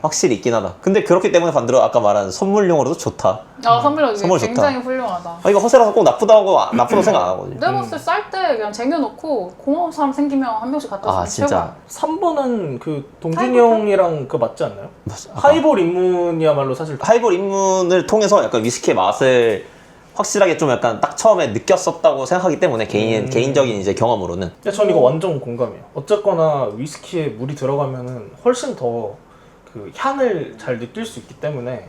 확실히 있긴 하다 근데 그렇기 때문에 반대로 아까 말한 선물용으로도 좋다 선물 선물 좋다. 굉장히 훌륭하다. 아, 이거 허세라서 꼭 나쁘다고 나쁘다고 생각 안 하거든요 내가 봤을 때 쌀 때 그냥 쟁여놓고 고마운 사람 생기면 한 명씩 갖다 주면 아 진짜 3번은 그 동준이 하이볼 형이랑 그 맞지 않나요? 맞아. 하이볼 입문이야말로 사실 하이볼 입문을 통해서 약간 위스키의 맛을 확실하게 좀 약간 딱 처음에 느꼈었다고 생각하기 때문에 개인적인 이제 경험으로는 근데 전 이거 완전 공감해요. 어쨌거나 위스키에 물이 들어가면은 훨씬 더 그 향을 잘 느낄 수 있기 때문에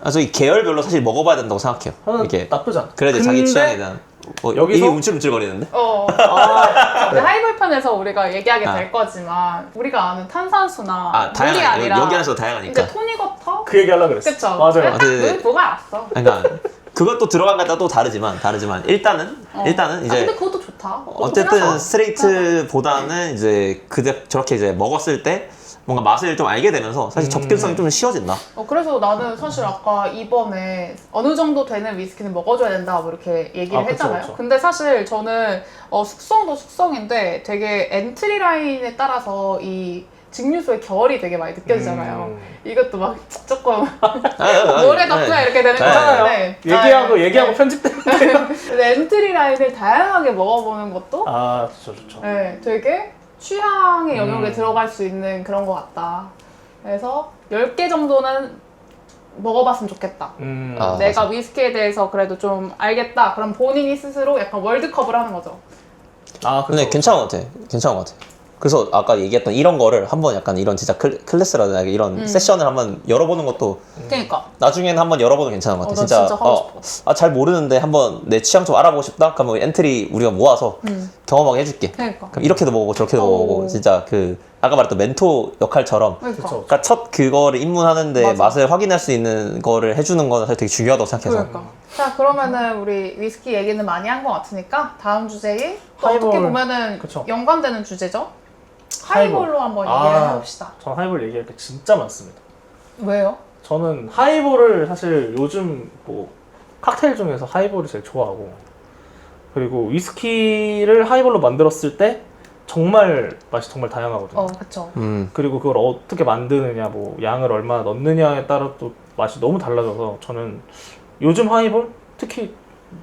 아저 이 계열별로 사실 먹어봐야 된다고 생각해요. 저는 이게 나쁘지 않아. 그래야 돼 자기 취향에 대한 여기서- 입이 움찔움찔거리는데? 이제 하이볼 편에서 우리가 얘기하게 아. 될 거지만 우리가 아는 탄산수나 아 물이 다양하니까 아니라 여기 안에서 다양하니까 이제 토닉워터? 그 얘기 하려고 그랬어. 그쵸? 맞아요. 딱 그- 눈 보고 알았어. 그러니까 그것도 들어간 것과 또 다르지만 일단은 이제 근데 그것도 좋다. 그것도 어쨌든 편하다. 스트레이트보다는 이제 저렇게 이제 먹었을 때 뭔가 맛을 좀 알게 되면서 사실 접근성이 좀 쉬워진다. 그래서 나는 사실 아까 이번에 어느 정도 되는 위스키는 먹어줘야 된다 뭐 이렇게 얘기를 아, 그쵸, 했잖아요. 그쵸. 근데 사실 저는 숙성도 숙성인데 되게 엔트리 라인에 따라서 이 증류소의 결이 되게 많이 느껴지잖아요. 이것도 막 조금 노래 덕후야 이렇게 되는 거 괜찮아요. 같은데 얘기하고 편집되는데. 근데 엔트리 라인을 다양하게 먹어보는 것도 아 좋죠. 네, 되게 취향의 영역에 들어갈 수 있는 그런 것 같다. 그래서 10개 정도는 먹어봤으면 좋겠다. 아, 내가 맞아. 위스키에 대해서 그래도 좀 알겠다. 그럼 본인이 스스로 약간 월드컵을 하는 거죠. 아 근데 괜찮은 것 같아. 괜찮은 것 같아. 그래서 아까 얘기했던 이런 거를 한번 약간 이런 진짜 클래스라든가 이런 세션을 한번 열어보는 것도 그러니까. 나중에는 한번 열어보는 게 괜찮은 것 같아. 나 진짜 하고 잘 모르는데 한번 내 취향 좀 알아보고 싶다? 그러면 엔트리 우리가 모아서 경험하게 해줄게. 그러니까. 그럼 이렇게도 먹어보고 저렇게도 먹어보고 진짜 그 아까 말했던 멘토 역할처럼 그러니까. 그쵸. 그러니까 첫 그거를 입문하는데 맞아. 맛을 확인할 수 있는 거를 해주는 거는 사실 되게 중요하다고 생각해서 그러니까. 자, 그러면은 우리 위스키 얘기는 많이 한 것 같으니까 다음 주제에 또 하이볼. 어떻게 보면은 그쵸. 연관되는 주제죠? 하이볼. 하이볼로 한번 아. 얘기를 해봅시다. 전 하이볼 얘기할 게 진짜 많습니다. 왜요? 저는 하이볼을 사실 요즘 뭐 칵테일 중에서 하이볼을 제일 좋아하고 그리고 위스키를 하이볼로 만들었을 때 정말 맛이 정말 다양하거든요. 그쵸. 그리고 그걸 어떻게 만드느냐, 뭐 양을 얼마나 넣느냐에 따라 또 맛이 너무 달라져서 저는 요즘 하이볼, 특히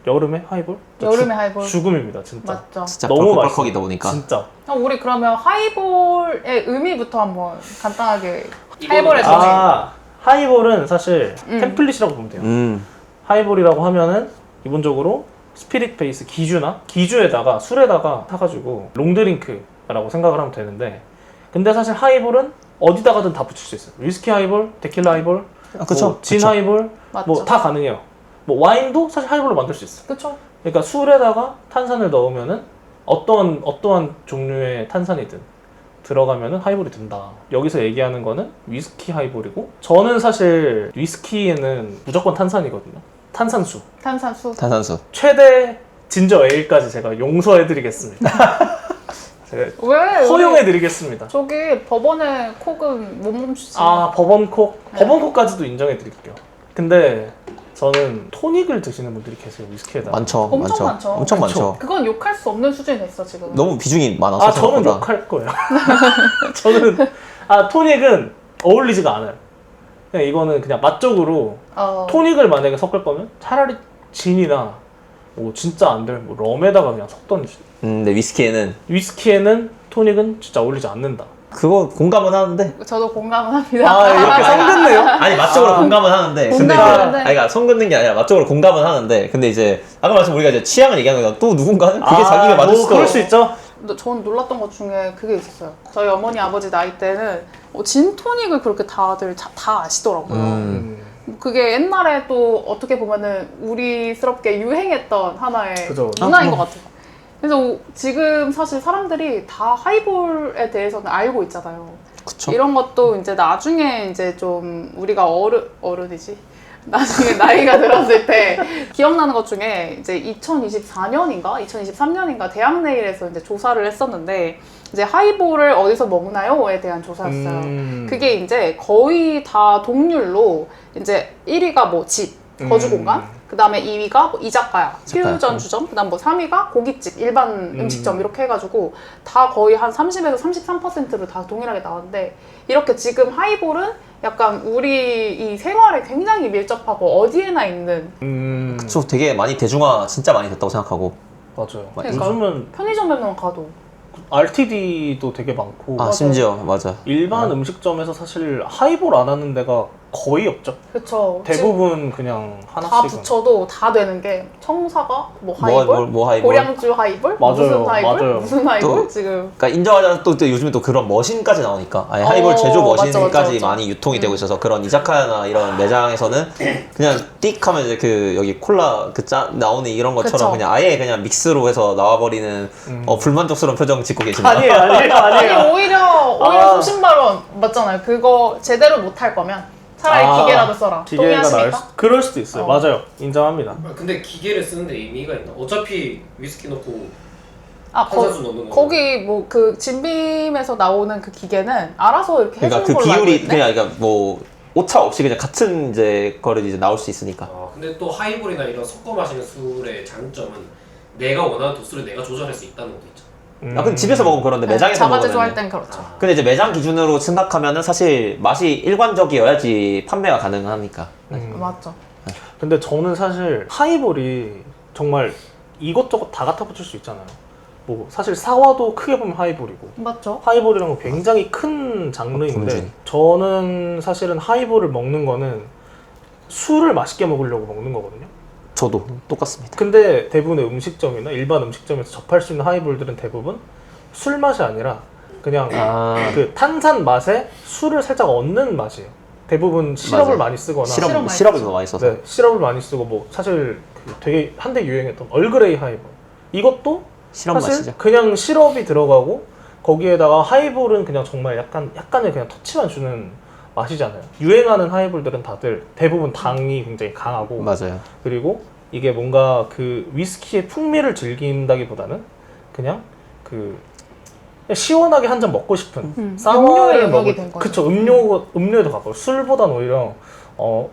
여름에 하이볼, 여름에 하이볼. 죽음입니다, 진짜. 맞죠. 진짜 너무 벌컥벌컥이다 맛있어요. 보니까 진짜. 우리 그러면 하이볼의 의미부터 한번 간단하게 하이볼의 이거는- 정의. 하이볼은 사실 템플릿이라고 보면 돼요. 하이볼이라고 하면은 기본적으로 스피릿 베이스 기주에다가 술에다가 타가지고 롱드링크라고 생각을 하면 되는데 근데 사실 하이볼은 어디다가든 다 붙일 수 있어요. 위스키 하이볼, 테킬라 하이볼, 그쵸. 뭐 진 그쵸. 하이볼, 맞죠. 뭐 다 가능해요. 뭐 와인도 사실 하이볼로 만들 수 있어요. 그쵸? 그러니까 술에다가 탄산을 넣으면은 어떠한 종류의 탄산이든 들어가면은 하이볼이 된다. 여기서 얘기하는 거는 위스키 하이볼이고, 저는 사실 위스키에는 무조건 탄산이거든요. 탄산수. 탄산수. 탄산수. 최대 진저 에일까지 제가 용서해드리겠습니다. 제가 왜? 허용해드리겠습니다. 저기 법원의 콕은 못 멈추지. 아, 버번콕? 네. 버번콕까지도 인정해드릴게요. 근데 저는 토닉을 드시는 분들이 계세요, 위스키에다. 많죠. 엄청 많죠. 엄청 그쵸. 많죠. 그건 욕할 수 없는 수준이 됐어 지금. 너무 비중이 많아서 아, 저는 생각보다. 욕할 거예요. 저는, 토닉은 어울리지가 않아요. 그냥 이거는 그냥 맛적으로 토닉을 만약에 섞을 거면 차라리 진이나 뭐 진짜 안 될 뭐 럼에다가 그냥 섞던지. 근데 위스키에는 위스키에는 토닉은 진짜 어울리지 않는다. 그거 공감은 하는데 저도 공감은 합니다. 아, 이렇게 성긋네요? 아니 맛적으로 공감은 하는데 근데 공감은 이제 하는데. 아니 그러니까 성 긋는 게 아니라 맛적으로 공감은 하는데 근데 이제 아까 말씀 우리가 이제 취향을 얘기하는 거니까 또 누군가는 그게 자기가 맞을 수도 그럴 수 있죠. 전 놀랐던 것 중에 그게 있었어요. 저희 어머니 아버지 나이 때는 진토닉을 그렇게 다들 다 아시더라고요. 그게 옛날에 또 어떻게 보면은 우리스럽게 유행했던 하나의 그죠. 문화인 것 같아요. 그래서 지금 사실 사람들이 다 하이볼에 대해서는 알고 있잖아요. 그쵸. 이런 것도 이제 나중에 이제 좀 우리가 어른이지. 나중에 나이가 들었을 때 기억나는 것 중에 이제 2024년인가 2023년인가 대학내일에서 이제 조사를 했었는데 이제 하이볼을 어디서 먹나요?에 대한 조사였어요. 그게 이제 거의 다 동률로 이제 1위가 뭐 집, 거주 공간, 그 다음에 2위가 뭐 이자카야, 퓨전 주점, 그 다음 뭐 3위가 고깃집, 일반 음식점 이렇게 해가지고 다 거의 한 30에서 33%로 다 동일하게 나왔는데 이렇게 지금 하이볼은 약간 우리 이 생활에 굉장히 밀접하고 어디에나 있는 그쵸. 되게 많이 대중화 진짜 많이 됐다고 생각하고 맞아요. 그러니까. 요즘은 편의점에만 가도 RTD도 되게 많고 심지어 맞아. 일반 음식점에서 사실 하이볼 안 하는 데가 거의 없죠. 그쵸. 대부분 그냥 다 하나씩은. 붙여도 다 되는 게 청사가 뭐 하이볼, 뭐 하이볼. 고량주 하이볼, 맞아요, 무슨 하이볼, 맞아요. 무슨 하이볼 또- 지금 그러니까 인정하자면 또 요즘에 또 그런 머신까지 나오니까 아예 하이볼 제조 맞죠, 머신까지 맞죠. 많이 유통이 되고 있어서 그런 이자카야나 이런 매장에서는 그냥 띡 하면 이제 그 여기 콜라 그 나오는 이런 것처럼 그쵸. 그냥 아예 그냥 믹스로 해서 나와버리는 불만족스러운 표정 짓고 계시나요? 아니에요. 아니 오히려 아. 수십 만 맞잖아요. 그거 제대로 못 할 거면 차라리 기계라도 써라. 기계가 나을 동의하십니까? 그럴 수도 있어요. 맞아요. 인정합니다. 근데 기계를 쓰는데 의미가 있나? 어차피 위스키 넣고 아, 탄산수 넣는 거. 거기 뭐 그 진빔에서 나오는 그 기계는 알아서 이렇게 그러니까 해주는 그 걸로 알고 비율이 있네. 그냥 그러니까 뭐 오차 없이 그냥 같은 이제 거를 이제 나올 수 있으니까. 근데 또 하이볼이나 이런 섞어 마시는 술의 장점은 내가 원하는 도수를 내가 조절할 수 있다는 것도 있죠. 근데 집에서 먹으면 그런데 네, 매장에서 자가제조할 먹으면 땐 그렇죠. 근데 이제 매장 기준으로 생각하면은 사실 맛이 일관적이어야지 판매가 가능하니까. 맞죠. 근데 저는 사실 하이볼이 정말 이것저것 다 갖다 붙일 수 있잖아요. 뭐 사실 사와도 크게 보면 하이볼이고 맞죠. 하이볼이라는 건 굉장히 큰 장르인데 범주니. 저는 사실은 하이볼을 먹는 거는 술을 맛있게 먹으려고 먹는 거거든요. 저도 똑같습니다. 근데 대부분의 음식점이나 일반 음식점에서 접할 수 있는 하이볼들은 대부분 술 맛이 아니라 그냥 그 탄산 맛에 술을 살짝 얻는 맛이에요. 대부분 시럽을 맞아요. 많이 쓰거나 시럽 많이 시럽을 쓰죠. 더 많이 써서. 네, 시럽을 많이 쓰고 뭐 사실 그 되게 한때 유행했던 얼그레이 하이볼 이것도 시럽 사실 맛이죠. 그냥 시럽이 들어가고 거기에다가 하이볼은 그냥 정말 약간의 그냥 터치만 주는 맛이잖아요. 유행하는 하이볼들은 다들 대부분 당이 굉장히 강하고 맞아요. 그리고 이게 뭔가 그 위스키의 풍미를 즐긴다기보다는 그냥 그 시원하게 한 잔 먹고 싶은 음료의 사와를 영역이 먹을 된 거죠. 그쵸 음료에 더 가까워 술보단 오히려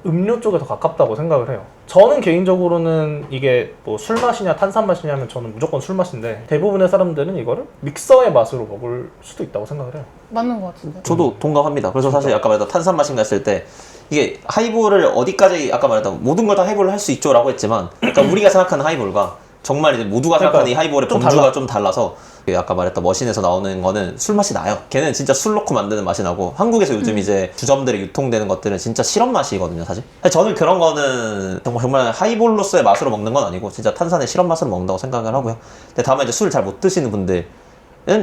음료 쪽에 더 가깝다고 생각을 해요. 저는 개인적으로는 이게 뭐 술 맛이냐 탄산 맛이냐 하면 저는 무조건 술 맛인데 대부분의 사람들은 이거를 믹서의 맛으로 먹을 수도 있다고 생각을 해요. 맞는 것 같은데. 저도 동감합니다. 그래서 사실 아까 말했던 탄산 마신가 했을 때 이게 하이볼을 어디까지 아까 말했던 모든 걸 다 하이볼을 할 수 있죠라고 했지만 그러니까 우리가 생각하는 하이볼과 정말 이제 모두가 생각하는 이 하이볼의 좀 범주가 달라. 좀 달라서 아까 말했던 머신에서 나오는 거는 술 맛이 나요. 걔는 진짜 술 넣고 만드는 맛이 나고 한국에서 요즘 이제 주점들에 유통되는 것들은 진짜 시럽 맛이거든요, 사실. 저는 그런 거는 정말 하이볼로서의 맛으로 먹는 건 아니고 진짜 탄산의 시럽 맛으로 먹는다고 생각을 하고요. 근데 다만 이제 술을 잘 못 드시는 분들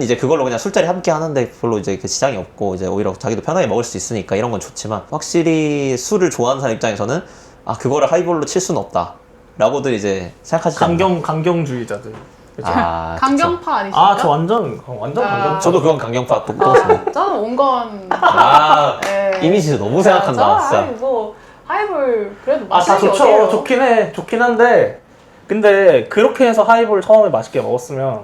이제 그걸로 그냥 술자리 함께 하는데 별로 이제 그 지장이 없고 이제 오히려 자기도 편하게 먹을 수 있으니까 이런 건 좋지만 않을까 술을 좋아하는 사람 입장에서는 아 그거를 하이볼로 칠 수는 없다 라고들 이제 생각하시지 않나요? 강경주의자들. 아, 강경파 아니십니까? 저 완전 강경. 저도 그건 강경파 똑똑하시네. 저는 온건 아 네. 이미지 너무 생각한다 진짜. 뭐 하이볼 그래도 다 맛있는 게 좋죠. 어디예요? 좋긴 한데 근데 그렇게 해서 하이볼 처음에 맛있게 먹었으면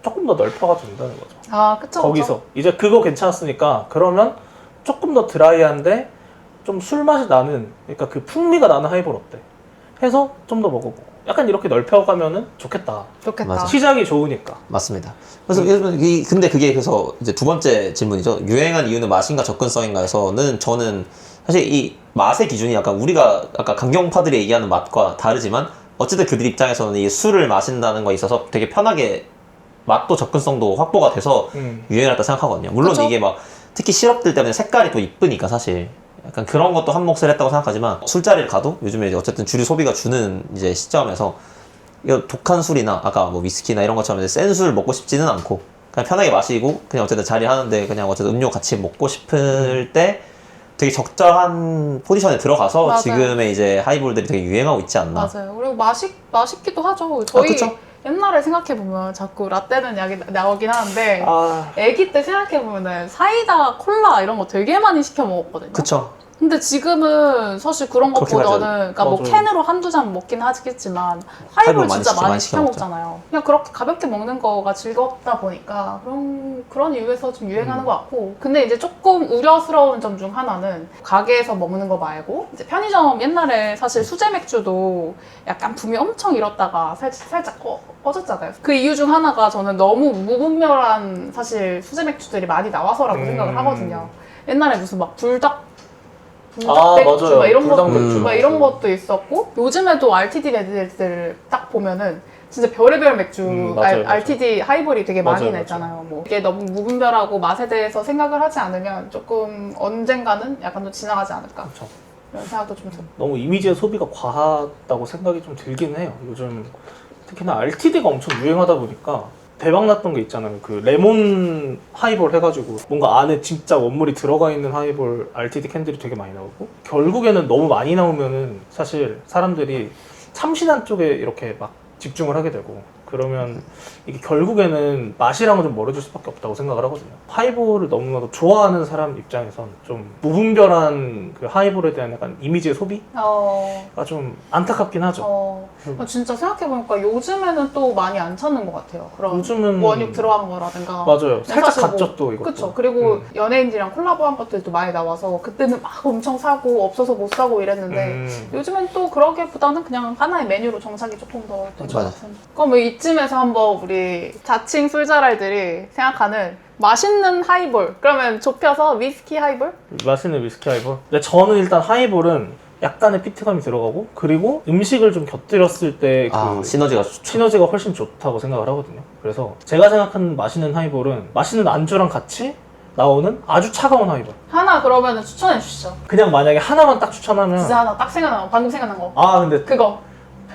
조금 더 넓혀가 준다는 거죠. 아 그쵸. 거기서 이제 그거 괜찮았으니까 그러면 조금 더 드라이한데 좀 술 맛이 나는 그러니까 그 풍미가 나는 하이볼 어때? 해서 좀 더 먹어보고 약간 이렇게 넓혀가면은 좋겠다. 좋겠다. 맞아. 시작이 좋으니까. 맞습니다. 그래서 근데 그게 그래서 이제 두 번째 질문이죠. 유행한 이유는 맛인가 접근성인가에서는 저는 사실 이 맛의 기준이 약간 우리가 아까 강경파들이 얘기하는 맛과 다르지만 어쨌든 그들 입장에서는 이 술을 마신다는 거에 있어서 되게 편하게 맛도 접근성도 확보가 돼서 유행을 했다 생각하거든요. 물론 그쵸? 이게 막 특히 시럽들 때문에 색깔이 또 이쁘니까 사실 약간 그런 것도 한 몫을 했다고 생각하지만 술자리를 가도 요즘에 이제 어쨌든 주류 소비가 주는 이제 시점에서 이거 독한 술이나 아까 뭐 위스키나 이런 것처럼 이제 센 술 먹고 싶지는 않고 그냥 편하게 마시고 그냥 어쨌든 자리 하는데 그냥 어쨌든 음료 같이 먹고 싶을 때 되게 적절한 포지션에 들어가서 맞아요. 지금의 이제 하이볼들이 되게 유행하고 있지 않나. 맞아요. 그리고 맛있기도 하죠. 저희 그쵸? 옛날에 생각해보면 자꾸 라떼는 약이 나오긴 하는데 아 아기 때 생각해보면은 사이다, 콜라 이런 거 되게 많이 시켜 먹었거든요. 그쵸. 근데 지금은 사실 그런 그렇게 것보다는 가죠. 그러니까 뭐 맞아요. 캔으로 한두 잔 먹긴 하겠지만 하이볼 하이볼 진짜 많이 시켜 시켜 먹죠. 먹잖아요. 그냥 그렇게 가볍게 먹는 거가 즐겁다 보니까 그런 이유에서 좀 유행하는 것 같고 근데 이제 조금 우려스러운 점 중 하나는 가게에서 먹는 거 말고 이제 편의점 옛날에 사실 수제 맥주도 약간 붐이 엄청 일었다가 살짝 꺼졌잖아요. 그 이유 중 하나가 저는 너무 무분별한 사실 수제 맥주들이 많이 나와서라고 생각을 하거든요. 옛날에 무슨 막 불닭 맥주 맞아요. 막 이런 불닭 것도 맥주. 막 이런 것도 있었고 요즘에도 RTD 애들 딱 보면은 진짜 별의별 맥주 맞아요. RTD 하이볼이 되게 많이 맞아요, 냈잖아요. 뭐 이게 너무 무분별하고 맛에 대해서 생각을 하지 않으면 조금 언젠가는 약간 좀 지나가지 않을까 그렇죠. 이런 생각도 좀 들어요. 너무 이미지의 소비가 과하다고 생각이 좀 들긴 해요. 요즘 특히나 RTD가 엄청 유행하다 보니까 대박 났던 게 있잖아요. 그 레몬 하이볼 해가지고 뭔가 안에 진짜 원물이 들어가 있는 하이볼 RTD 캔들이 되게 많이 나오고 결국에는 너무 많이 나오면은 사실 사람들이 참신한 쪽에 이렇게 막 집중을 하게 되고 그러면 이게 결국에는 맛이랑은 좀 멀어질 수밖에 없다고 생각을 하거든요. 하이볼을 너무나도 좋아하는 사람 입장에선 좀 무분별한 그 하이볼에 대한 약간 이미지의 소비가 좀 안타깝긴 하죠. 진짜 생각해보니까 요즘에는 또 많이 안 찾는 것 같아요. 그런 요즘은 원육 들어간 거라든가. 맞아요. 살짝 사실 뭐 갔죠 또 이것도. 그쵸. 그리고 연예인들이랑 콜라보한 것들도 많이 나와서 그때는 막 엄청 사고 없어서 못 사고 이랬는데 요즘엔 또 그러기보다는 그냥 하나의 메뉴로 정착이 조금 더 된 것 맞아. 같은. 그럼 뭐 이쯤에서 한번 우리 자칭 술잘알들이 생각하는 맛있는 하이볼. 그러면 좁혀서 위스키 하이볼? 맛있는 위스키 하이볼. 근데 저는 일단 하이볼은 약간의 피트감이 들어가고 그리고 음식을 좀 곁들였을 때 그 시너지가 좋죠. 시너지가 훨씬 좋다고 생각을 하거든요. 그래서 제가 생각하는 맛있는 하이볼은 맛있는 안주랑 같이 나오는 아주 차가운 하이볼. 하나 그러면 추천해 주시죠. 그냥 만약에 하나만 딱 추천하면 진짜 하나 딱 생각난 거. 방금 생각난 거. 아 근데 그거.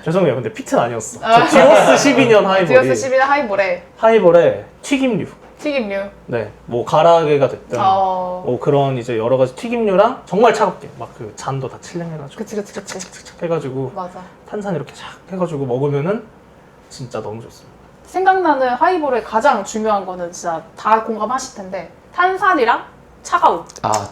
죄송해요. 근데 피트는 아니었어. 저 디오스 12년 하이볼이 디오스 12년 하이볼에 하이볼에 튀김류. 튀김류. 네, 뭐 가라게가 됐든 뭐 그런 이제 여러 가지 튀김류랑 정말 차갑게 막 그 잔도 다 칠랭해가지고 그치. 착착착 해가지고 맞아. 탄산 이렇게 쫙 해가지고 먹으면은 진짜 너무 좋습니다. 생각나는 하이볼의 가장 중요한 거는 진짜 다 공감하실 텐데 탄산이랑 차가움.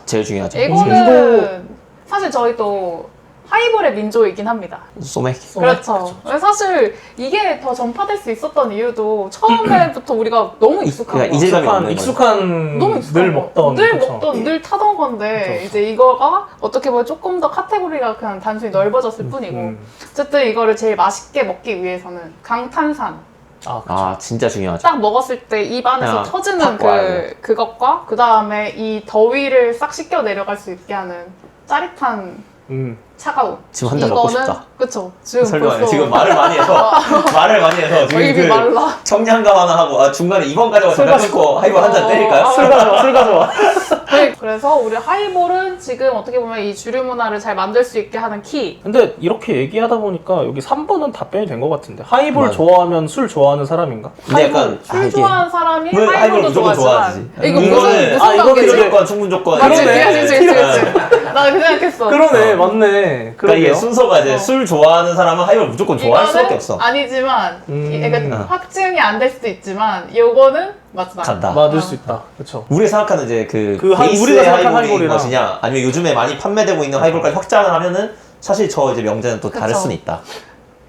제일 중요하죠. 이거는 사실 저희 또 하이볼의 민족이긴 합니다. 소맥. 그렇죠. 사실 이게 더 전파될 수 있었던 이유도 처음에부터 우리가 너무 익숙한 그러니까 거야. 이질감이 없는 익숙한 너무 익숙한 늘 거. 먹던 늘 그쵸. 먹던 늘 타던 건데 그쵸. 이제 이거가 어떻게 보면 조금 더 카테고리가 그냥 단순히 넓어졌을 뿐이고 어쨌든 이거를 제일 맛있게 먹기 위해서는 강탄산 그쵸. 진짜 중요하죠. 딱 먹었을 때 입 안에서 그냥 터지는 팍 와요. 그것과 그 다음에 이 더위를 싹 씻겨 내려갈 수 있게 하는 짜릿한 차가움. 지금 한 잔 먹고 싶다. 그쵸. 지금 설명해. 벌써 지금 말을 많이 해서 지금 입이 말라. 청량감 하나 하고 중간에 이번 가져가 잠깐 끊고 하이볼 한 잔 때릴까요? 술 가져와, 술 가져와. 네, 그래서 우리 하이볼은 지금 어떻게 보면 이 주류 문화를 잘 만들 수 있게 하는 키. 근데 이렇게 얘기하다 보니까 여기 3번은 답변이 된 것 같은데 하이볼 맞아. 좋아하면 술 좋아하는 사람인가? 근데 약간 술 좋아하는 사람이 왜 하이볼 하이볼도 무조건 좋아하지만 좋아하지? 이거 이거는- 무슨 이거 관계지? 조건 충분 조건. 맞지? 그러네. 그치. 나 그 생각했어. 그러네, 어. 맞네. 그러니까 이게 그러게요. 순서가 이제 술 좋아하는 사람은 하이볼 무조건 좋아할 수밖에 이거는 없어. 아니지만 그러니까 어. 확증이 안 될 수도 있지만 이거는 맞다. 간다. 맞을 수 있다. 그쵸. 우리가 생각하는 이제 그 우리가 베이스의 생각한 하이볼이 하이볼이랑- 것이냐 아니면 요즘에 많이 판매되고 있는 하이볼까지 확장을 하면은 사실 저 이제 명제는 또 다를 그쵸. 수는 있다.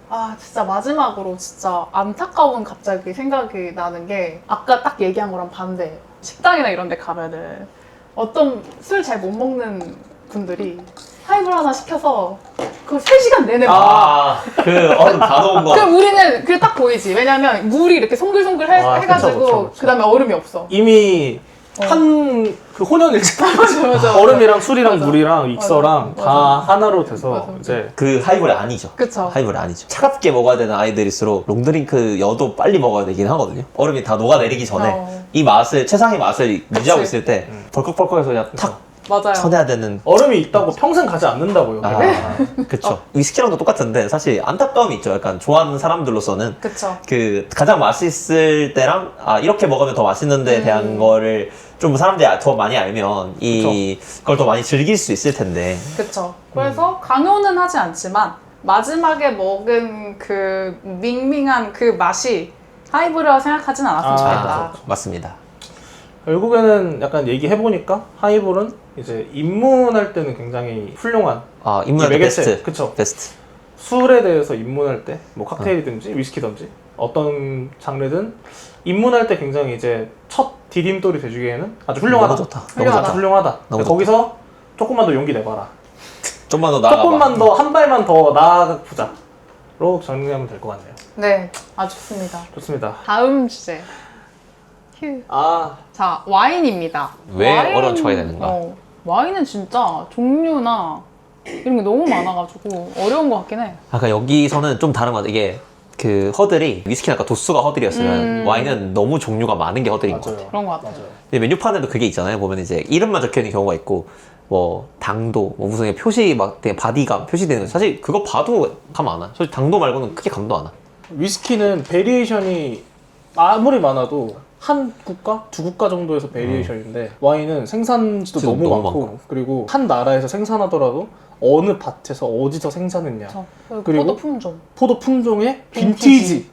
아 진짜 마지막으로 진짜 안타까운 갑자기 생각이 나는 게 아까 딱 얘기한 거랑 반대예요. 식당이나 이런 데 가면은 어떤 술 잘 못 먹는 분들이 하이볼 하나 시켜서 그 3시간 내내 먹어. 그 얼음 다 넣은 거. 그럼 우리는 그게 딱 보이지. 왜냐면 물이 이렇게 송글송글 해가지고 그쵸. 그다음에 얼음이 없어. 이미 한 그 혼연일체 맞아. 얼음이랑 술이랑 맞아. 물이랑 믹서랑 맞아. 다 맞아. 하나로 돼서 맞아. 이제 그 하이볼이 아니죠. 그쵸. 하이볼이 아니죠. 차갑게 먹어야 되는 아이들일수록 롱드링크 여도 빨리 먹어야 되긴 하거든요. 얼음이 다 녹아내리기 전에 어. 이 맛을 최상의 맛을 유지하고 그치. 있을 때 벌컥벌컥해서 그냥 탁 맞아요. 쳐내야 되는. 얼음이 있다고 평생 가지 않는다고요. 그쵸. 위스키랑도 똑같은데 사실 안타까움이 있죠. 약간 좋아하는 사람들로서는 그쵸. 그 가장 맛있을 때랑 이렇게 먹으면 더 맛있는데 대한 거를 좀 사람들이 더 많이 알면 그걸 더 많이 즐길 수 있을 텐데. 그쵸. 그래서 강요는 하지 않지만 마지막에 먹은 그 밍밍한 그 맛이 하이볼이라고 생각하진 않았으면 좋겠다. 맞습니다. 결국에는 약간 얘기해보니까 하이볼은 이제 입문할 때는 굉장히 훌륭한 입문할 때 매개체. 베스트. 그쵸. 베스트. 술에 대해서 입문할 때 뭐 칵테일이든지 위스키든지 어떤 장르든 입문할 때 굉장히 이제 첫 디딤돌이 돼주기에는 아주 훌륭하다. 너무 좋다. 너무 훌륭하다. 좋다. 훌륭하다. 너무 좋다. 거기서 조금만 더 용기 내봐라. 좀만 더 나아가봐. 조금만 더 한 발만 더 나아보자로 정리하면 될 것 같네요. 네, 아주 좋습니다. 좋습니다. 다음 주제. 휴. 자, 와인입니다. 왜 어려운 처해야 되는가? 와인은 진짜 종류나 이런 게 너무 많아가지고 어려운 것 같긴 해. 아까 여기서는 좀 다른 것 같아. 이게 그 허들이 위스키는 아까 도수가 허들이었으면 와인은 너무 종류가 많은 게 허들인 것 같아. 그런 것 같아요. 근데 메뉴판에도 그게 있잖아요. 보면 이제 이름만 적혀 있는 경우가 있고 뭐 당도, 뭐 무슨 표시 막 되게 바디감 표시되는 거 사실 그거 봐도 감 안 와. 솔직히 당도 말고는 크게 감도 안 와. 위스키는 베리에이션이 아무리 많아도 한 국가, 두 국가 정도에서 베리에이션인데 와인은 생산지도 지금 너무 너무 많고 그리고 한 나라에서 생산하더라도 어느 밭에서 어디서 생산했냐 그리고 포도 품종. 포도 품종의 빈티지. 빈티지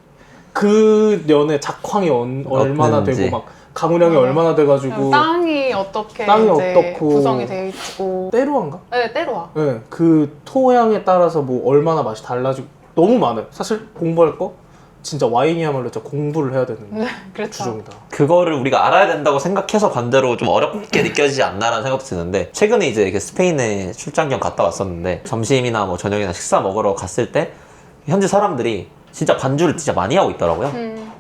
그 년의 작황이 얼마나 어떤지. 되고 막 가문량이 얼마나 돼가지고 땅이 어떻게 땅이 이제 어떻고. 구성이 되어 있고. 때로한가? 네, 때로와. 네, 그 토양에 따라서 뭐 얼마나 맛이 달라지고 너무 많아요. 사실 공부할 거 진짜 와인이야말로 진짜 공부를 해야 되는 그렇죠. 주종이다. 그거를 우리가 알아야 된다고 생각해서 반대로 좀 어렵게 느껴지지 않나라는 생각도 드는데 최근에 이제 그 스페인에 출장 겸 갔다 왔었는데 점심이나 뭐 저녁이나 식사 먹으러 갔을 때 현지 사람들이 진짜 반주를 진짜 많이 하고 있더라고요.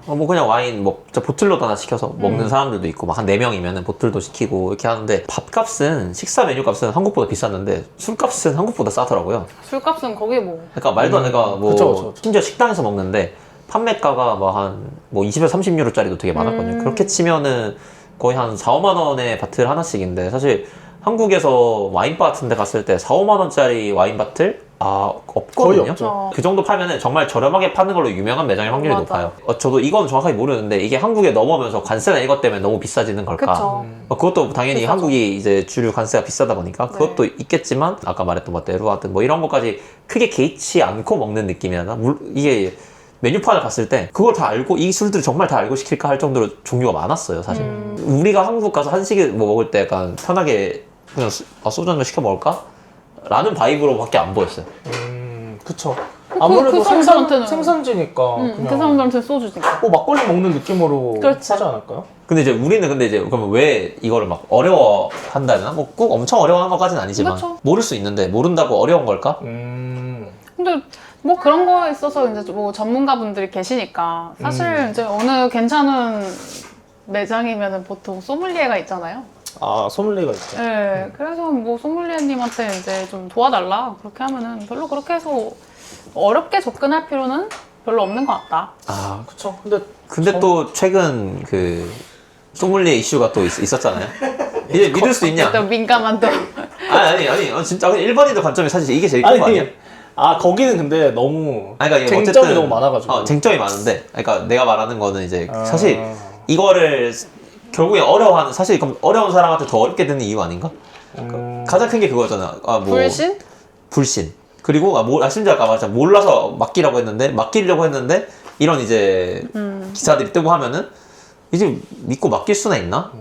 뭐 그냥 와인 뭐 진짜 보틀로도 하나 시켜서 먹는 사람들도 있고 막 한 4명이면은 보틀도 시키고 이렇게 하는데 밥값은 식사 메뉴 값은 한국보다 비쌌는데 술값은 한국보다 싸더라고요. 술값은 거기 뭐. 그러니까 말도 안 되가 뭐 그쵸. 심지어 식당에서 먹는데 판매가가 뭐 한 뭐 20에서 30유로짜리도 되게 많았거든요. 그렇게 치면은 거의 한 4, 5만 원의 바틀 하나씩인데 사실 한국에서 와인바 같은 데 갔을 때 4, 5만 원짜리 와인 바틀 없거든요. 거의 없죠. 그 정도 팔면은 정말 저렴하게 파는 걸로 유명한 매장일 확률이 맞아. 높아요. 저도 이건 정확하게 모르는데 이게 한국에 넘어오면서 관세나 이것 때문에 너무 비싸지는 걸까? 그쵸. 그것도 당연히 비싸죠. 한국이 이제 주류 관세가 비싸다 보니까 그것도 있겠지만 아까 말했던 뭐 때루아든 뭐 이런 것까지 크게 개의치 않고 먹는 느낌이라나 이게 메뉴판을 봤을 때 그걸 다 알고 이 술들을 정말 다 알고 시킬까 할 정도로 종류가 많았어요 사실. 우리가 한국 가서 한식을 뭐 먹을 때 약간 편하게 그냥 소주 한 잔 시켜 먹을까? 라는 바이브로밖에 안 보였어요. 그쵸. 아무래도 그 사람들한테는- 생산지니까 그 그냥 사람들한테 소주니까. 막걸리 먹는 느낌으로 그렇지. 하지 않을까요? 근데 이제 우리는 그러면 왜 이거를 막 어려워 한다 해야 되나? 뭐 꼭 엄청 어려워하는 것까지는 아니지만 그쵸. 모를 수 있는데 모른다고 어려운 걸까? 근데 뭐 그런 거에 있어서 이제 뭐 전문가분들이 계시니까 사실 이제 어느 괜찮은 매장이면은 보통 소믈리에가 있잖아요. 아, 소믈리에가 있죠. 네, 그래서 뭐 소믈리에님한테 이제 좀 도와달라 그렇게 하면은 별로 그렇게 해서 어렵게 접근할 필요는 별로 없는 것 같다. 아, 그쵸. 근데 근데 또 최근 그 소믈리에 이슈가 또 있었잖아요. 이제 믿을 수 있냐? 또 민감한 또 아니 진짜 일반인들 관점에 사실 이게 제일 큰 거 아니야? 아, 거기는 근데 너무 그러니까 이게 쟁점이 어쨌든 너무 많아가지고. 쟁점이 많은데, 그러니까 내가 말하는 거는 이제 아. 사실 이거를 결국에 어려워하는, 사실 그럼 어려운 사람한테 더 어렵게 되는 이유 아닌가? 가장 큰 게 그거잖아. 불신? 불신. 그리고 심지어 아까 말했잖아, 몰라서 맡기려고 했는데, 맡기려고 했는데 이런 이제 기사들이 뜨고 하면은 이제 믿고 맡길 수나 있나?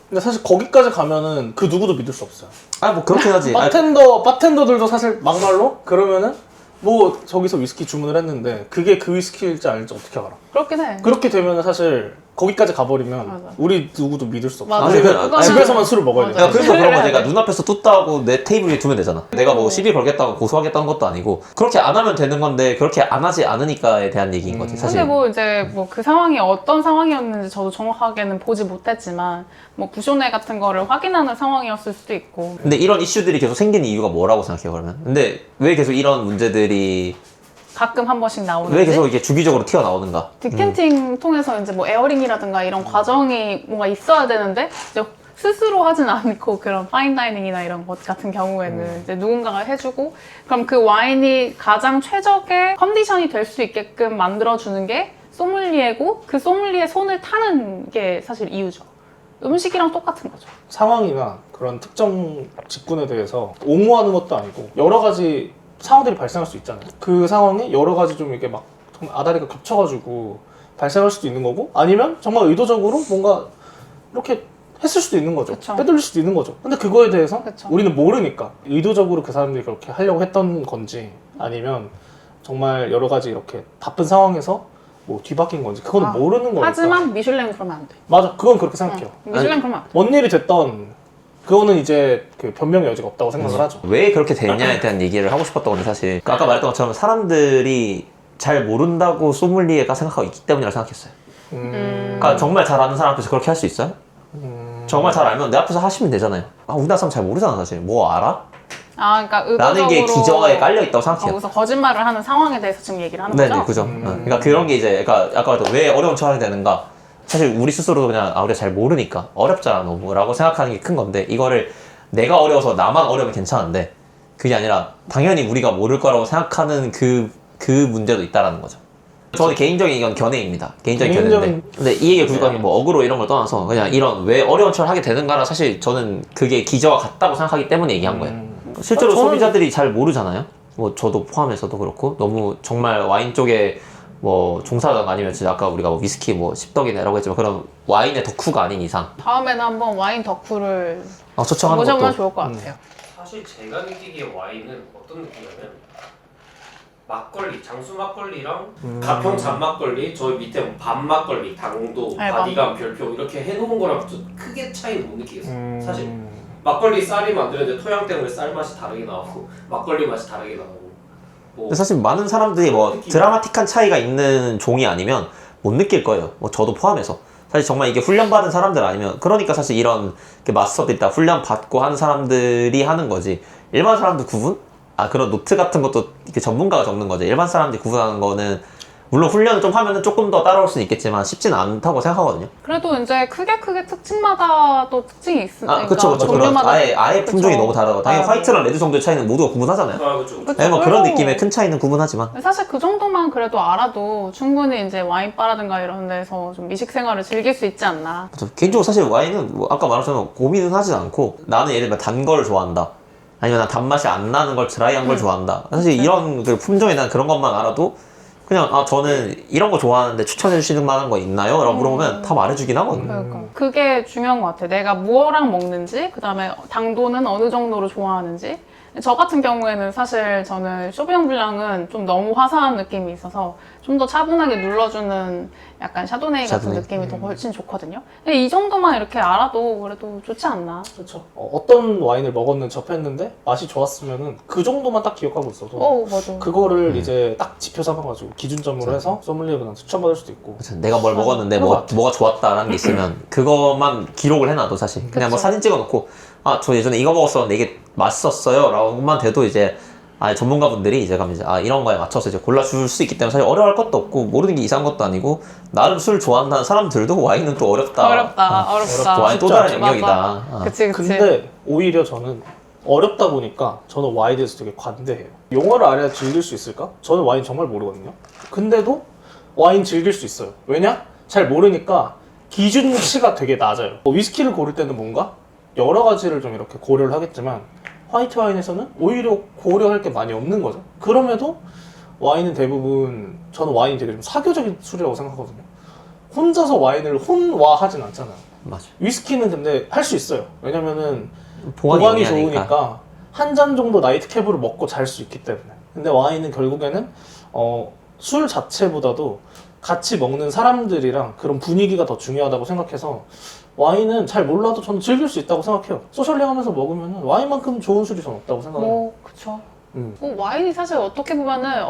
근데 사실 거기까지 가면은 그 누구도 믿을 수 없어요. 뭐 그렇긴 하지. 바텐더들도 사실 막말로 그러면은 뭐 저기서 위스키 주문을 했는데 그게 그 위스키일지 알지 어떻게 알아? 그렇긴 해. 그렇게 되면은 사실 거기까지 가버리면 맞아. 우리 누구도 믿을 수 없어. 맞아. 아니면 그거는- 집에서만 술을 먹어야 돼. 맞아. 그래서 그런 거 내가 눈앞에서 뚜따하고 내 테이블 위에 두면 되잖아. 내가 뭐 시비 걸겠다고 고소하겠다는 것도 아니고, 그렇게 안 하면 되는 건데 그렇게 안 하지 않으니까에 대한 얘기인 거지 사실. 근데 뭐 이제 뭐 그 상황이 어떤 상황이었는지 저도 정확하게는 보지 못했지만 뭐 구쇼네 같은 거를 확인하는 상황이었을 수도 있고. 근데 이런 이슈들이 계속 생기는 이유가 뭐라고 생각해요 그러면? 근데 왜 계속 이런 문제들이 가끔 한 번씩 나오는지. 왜 계속 이게 주기적으로 튀어나오는가? 디켄팅 통해서 이제 뭐 에어링이라든가 이런 과정이 뭔가 있어야 되는데 이제 스스로 하진 않고 그런 파인다이닝이나 이런 것 같은 경우에는 이제 누군가가 해주고, 그럼 그 와인이 가장 최적의 컨디션이 될 수 있게끔 만들어주는 게 소믈리에고, 그 소믈리에 손을 타는 게 사실 이유죠. 음식이랑 똑같은 거죠. 상황이나 그런 특정 직군에 대해서 옹호하는 것도 아니고 여러 가지 상황들이 발생할 수 있잖아요. 그 상황에 여러 가지 좀 이렇게 막 정말 아다리가 겹쳐가지고 발생할 수도 있는 거고, 아니면 정말 의도적으로 뭔가 이렇게 했을 수도 있는 거죠. 그쵸. 빼돌릴 수도 있는 거죠. 근데 그거에 대해서 그쵸. 우리는 모르니까 의도적으로 그 사람들이 그렇게 하려고 했던 건지, 아니면 정말 여러 가지 이렇게 바쁜 상황에서 뭐 뒤바뀐 건지 그거는 모르는 거니까. 하지만 미슐랭 그러면 안 돼. 맞아, 그건 그렇게 생각해요. 미슐랭 그러면 안 돼. 뭔 일이 됐던 그거는 이제 그 변명의 여지가 없다고 생각을 하죠. 왜 그렇게 됐냐에 대한 얘기를 하고 싶었던 건데, 사실 아까 말했던 것처럼 사람들이 잘 모른다고 소믈리에가 생각하고 있기 때문이라고 생각했어요. 그러니까 정말 잘 아는 사람 앞에서 그렇게 할 수 있어요? 정말 잘 알면 내 앞에서 하시면 되잖아요. 우리나라 사람 잘 모르잖아 사실. 뭐 알아? 그러니까 의도적으로 라는 게 기저에 깔려 있다고 생각해요. 거기서 거짓말을 하는 상황에 대해서 지금 얘기를 하는 네네, 거죠? 그죠. 그러니까 그런 게 이제, 그러니까 아까 말했던 왜 어려운 처하게 되는가. 사실 우리 스스로도 그냥 우리가 잘 모르니까 어렵잖아 너무 라고 생각하는 게 큰 건데, 이거를 내가 어려워서 나만 어려우면 괜찮은데 그게 아니라 당연히 우리가 모를 거라고 생각하는 그 문제도 있다라는 거죠. 저는 개인적인 이건 견해입니다. 개인적인 견해인데, 근데 이 얘기를 굳이 뭐 어그로 이런 걸 떠나서 그냥 이런 왜 어려운 처를 하게 되는가라, 사실 저는 그게 기저와 같다고 생각하기 때문에 얘기한 거예요. 실제로 저는- 소비자들이 잘 모르잖아요. 뭐 저도 포함해서도 그렇고, 너무 정말 와인 쪽에 뭐 종사자가 아니면 진짜 아까 우리가 뭐 위스키 뭐 십덕이네라고 했지만 그런 와인의 덕후가 아닌 이상 다음에는 한번 와인 덕후를 초청하는 모셔보면 것도 좋을 것 같아요. 사실 제가 느끼기에 와인은 어떤 느낌이냐면 막걸리, 장수 막걸리랑 가평 잔막걸리, 저 밑에 뭐 밤 막걸리, 당도, 네, 바디감, 별표 이렇게 해놓은 거랑 좀 크게 차이는 못 느끼겠어요. 사실 막걸리 쌀이 만드는데 토양 때문에 쌀 맛이 다르게 나오고 막걸리 맛이 다르게 나오고. 뭐 근데 사실 많은 사람들이 뭐 드라마틱한 차이가 있는 종이 아니면 못 느낄 거예요. 뭐 저도 포함해서. 사실 정말 이게 훈련받은 사람들 아니면, 그러니까 사실 이런 마스터들 있다 훈련 받고 하는 사람들이 하는 거지. 일반 사람들 구분? 그런 노트 같은 것도 이렇게 전문가가 적는 거지. 일반 사람들이 구분하는 거는 물론 훈련을 좀 하면은 조금 더 따라올 수는 있겠지만 쉽지는 않다고 생각하거든요. 그래도 이제 크게 특징마다 또 특징이 있으니까 그쵸. 그런 종류마다 아예 품종이 그쵸. 너무 다르고, 당연히 화이트랑 레드 정도의 차이는 모두가 구분하잖아요. 그렇죠. 그쵸. 뭐 그런 그리고 느낌의 큰 차이는 구분하지만. 사실 그 정도만 그래도 알아도 충분히 이제 와인바라든가 이런 데서 좀 미식 생활을 즐길 수 있지 않나. 개인적으로 사실 와인은 뭐 아까 말했지만 고민은 하진 않고, 나는 예를 들면 단 걸 좋아한다, 아니면 난 단맛이 안 나는 걸 드라이한 걸 좋아한다. 사실 이런 그 품종에 대한 그런 것만 알아도 그냥 저는 이런 거 좋아하는데 추천해 주시는 만한 거 있나요? 라고 물어보면 다 말해주긴 하거든요. 그러니까 그게 중요한 것 같아. 내가 무엇랑 먹는지, 그 다음에 당도는 어느 정도로 좋아하는지, 저 같은 경우에는 사실 저는 쇼비뇽 블랑은 좀 너무 화사한 느낌이 있어서 좀 더 차분하게 눌러주는 약간 샤도네이 같은 샤도네. 느낌이 더 훨씬 좋거든요. 근데 이 정도만 이렇게 알아도 그래도 좋지 않나? 그렇죠. 어떤 와인을 먹었는지 접했는데 맛이 좋았으면은 그 정도만 딱 기억하고 있어도 맞아. 그거를 이제 딱 지표 삼아가지고 기준점으로 해서 소믈리에분한테 추천받을 수도 있고. 그쵸. 내가 뭘 맞아. 먹었는데 그런 것 뭐가, 뭐가 좋았다라는 게 있으면 그것만 기록을 해놔도 사실 그냥 뭐 그쵸. 사진 찍어놓고 아 저 예전에 이거 먹었었는데 이게 맛있었어요 라고만 돼도 이제 전문가분들이 이제 가면 이제 이런 거에 맞춰서 이제 골라줄 수 있기 때문에 사실 어려워할 것도 없고 모르는 게 이상한 것도 아니고 나름 술 좋아한다는 사람들도 와인은 또 어렵다. 어렵다. 와인 또 쉽지 다른 않죠. 영역이다. 그치. 근데 오히려 저는 어렵다 보니까 저는 와인에 대해서 되게 관대해요. 용어를 알아야 즐길 수 있을까? 저는 와인 정말 모르거든요. 근데도 와인 즐길 수 있어요. 왜냐? 잘 모르니까 기준치가 되게 낮아요. 위스키를 고를 때는 뭔가 여러 가지를 좀 이렇게 고려를 하겠지만 화이트 와인에서는 오히려 고려할 게 많이 없는 거죠. 그럼에도 와인은 대부분 저는 와인이 되게 좀 사교적인 술이라고 생각하거든요. 혼자서 와인을 혼와하진 않잖아요. 맞아. 위스키는 근데 할 수 있어요. 왜냐면은 보관이 보관이 용이하니까. 좋으니까 한 잔 정도 나이트캡으로 먹고 잘 수 있기 때문에. 근데 와인은 결국에는 술 자체보다도 같이 먹는 사람들이랑 그런 분위기가 더 중요하다고 생각해서 와인은 잘 몰라도 저는 즐길 수 있다고 생각해요. 소셜링 하면서 먹으면 와인만큼 좋은 술이 전 없다고 생각해요. 그쵸. 음. 와인이 사실 어떻게 보면은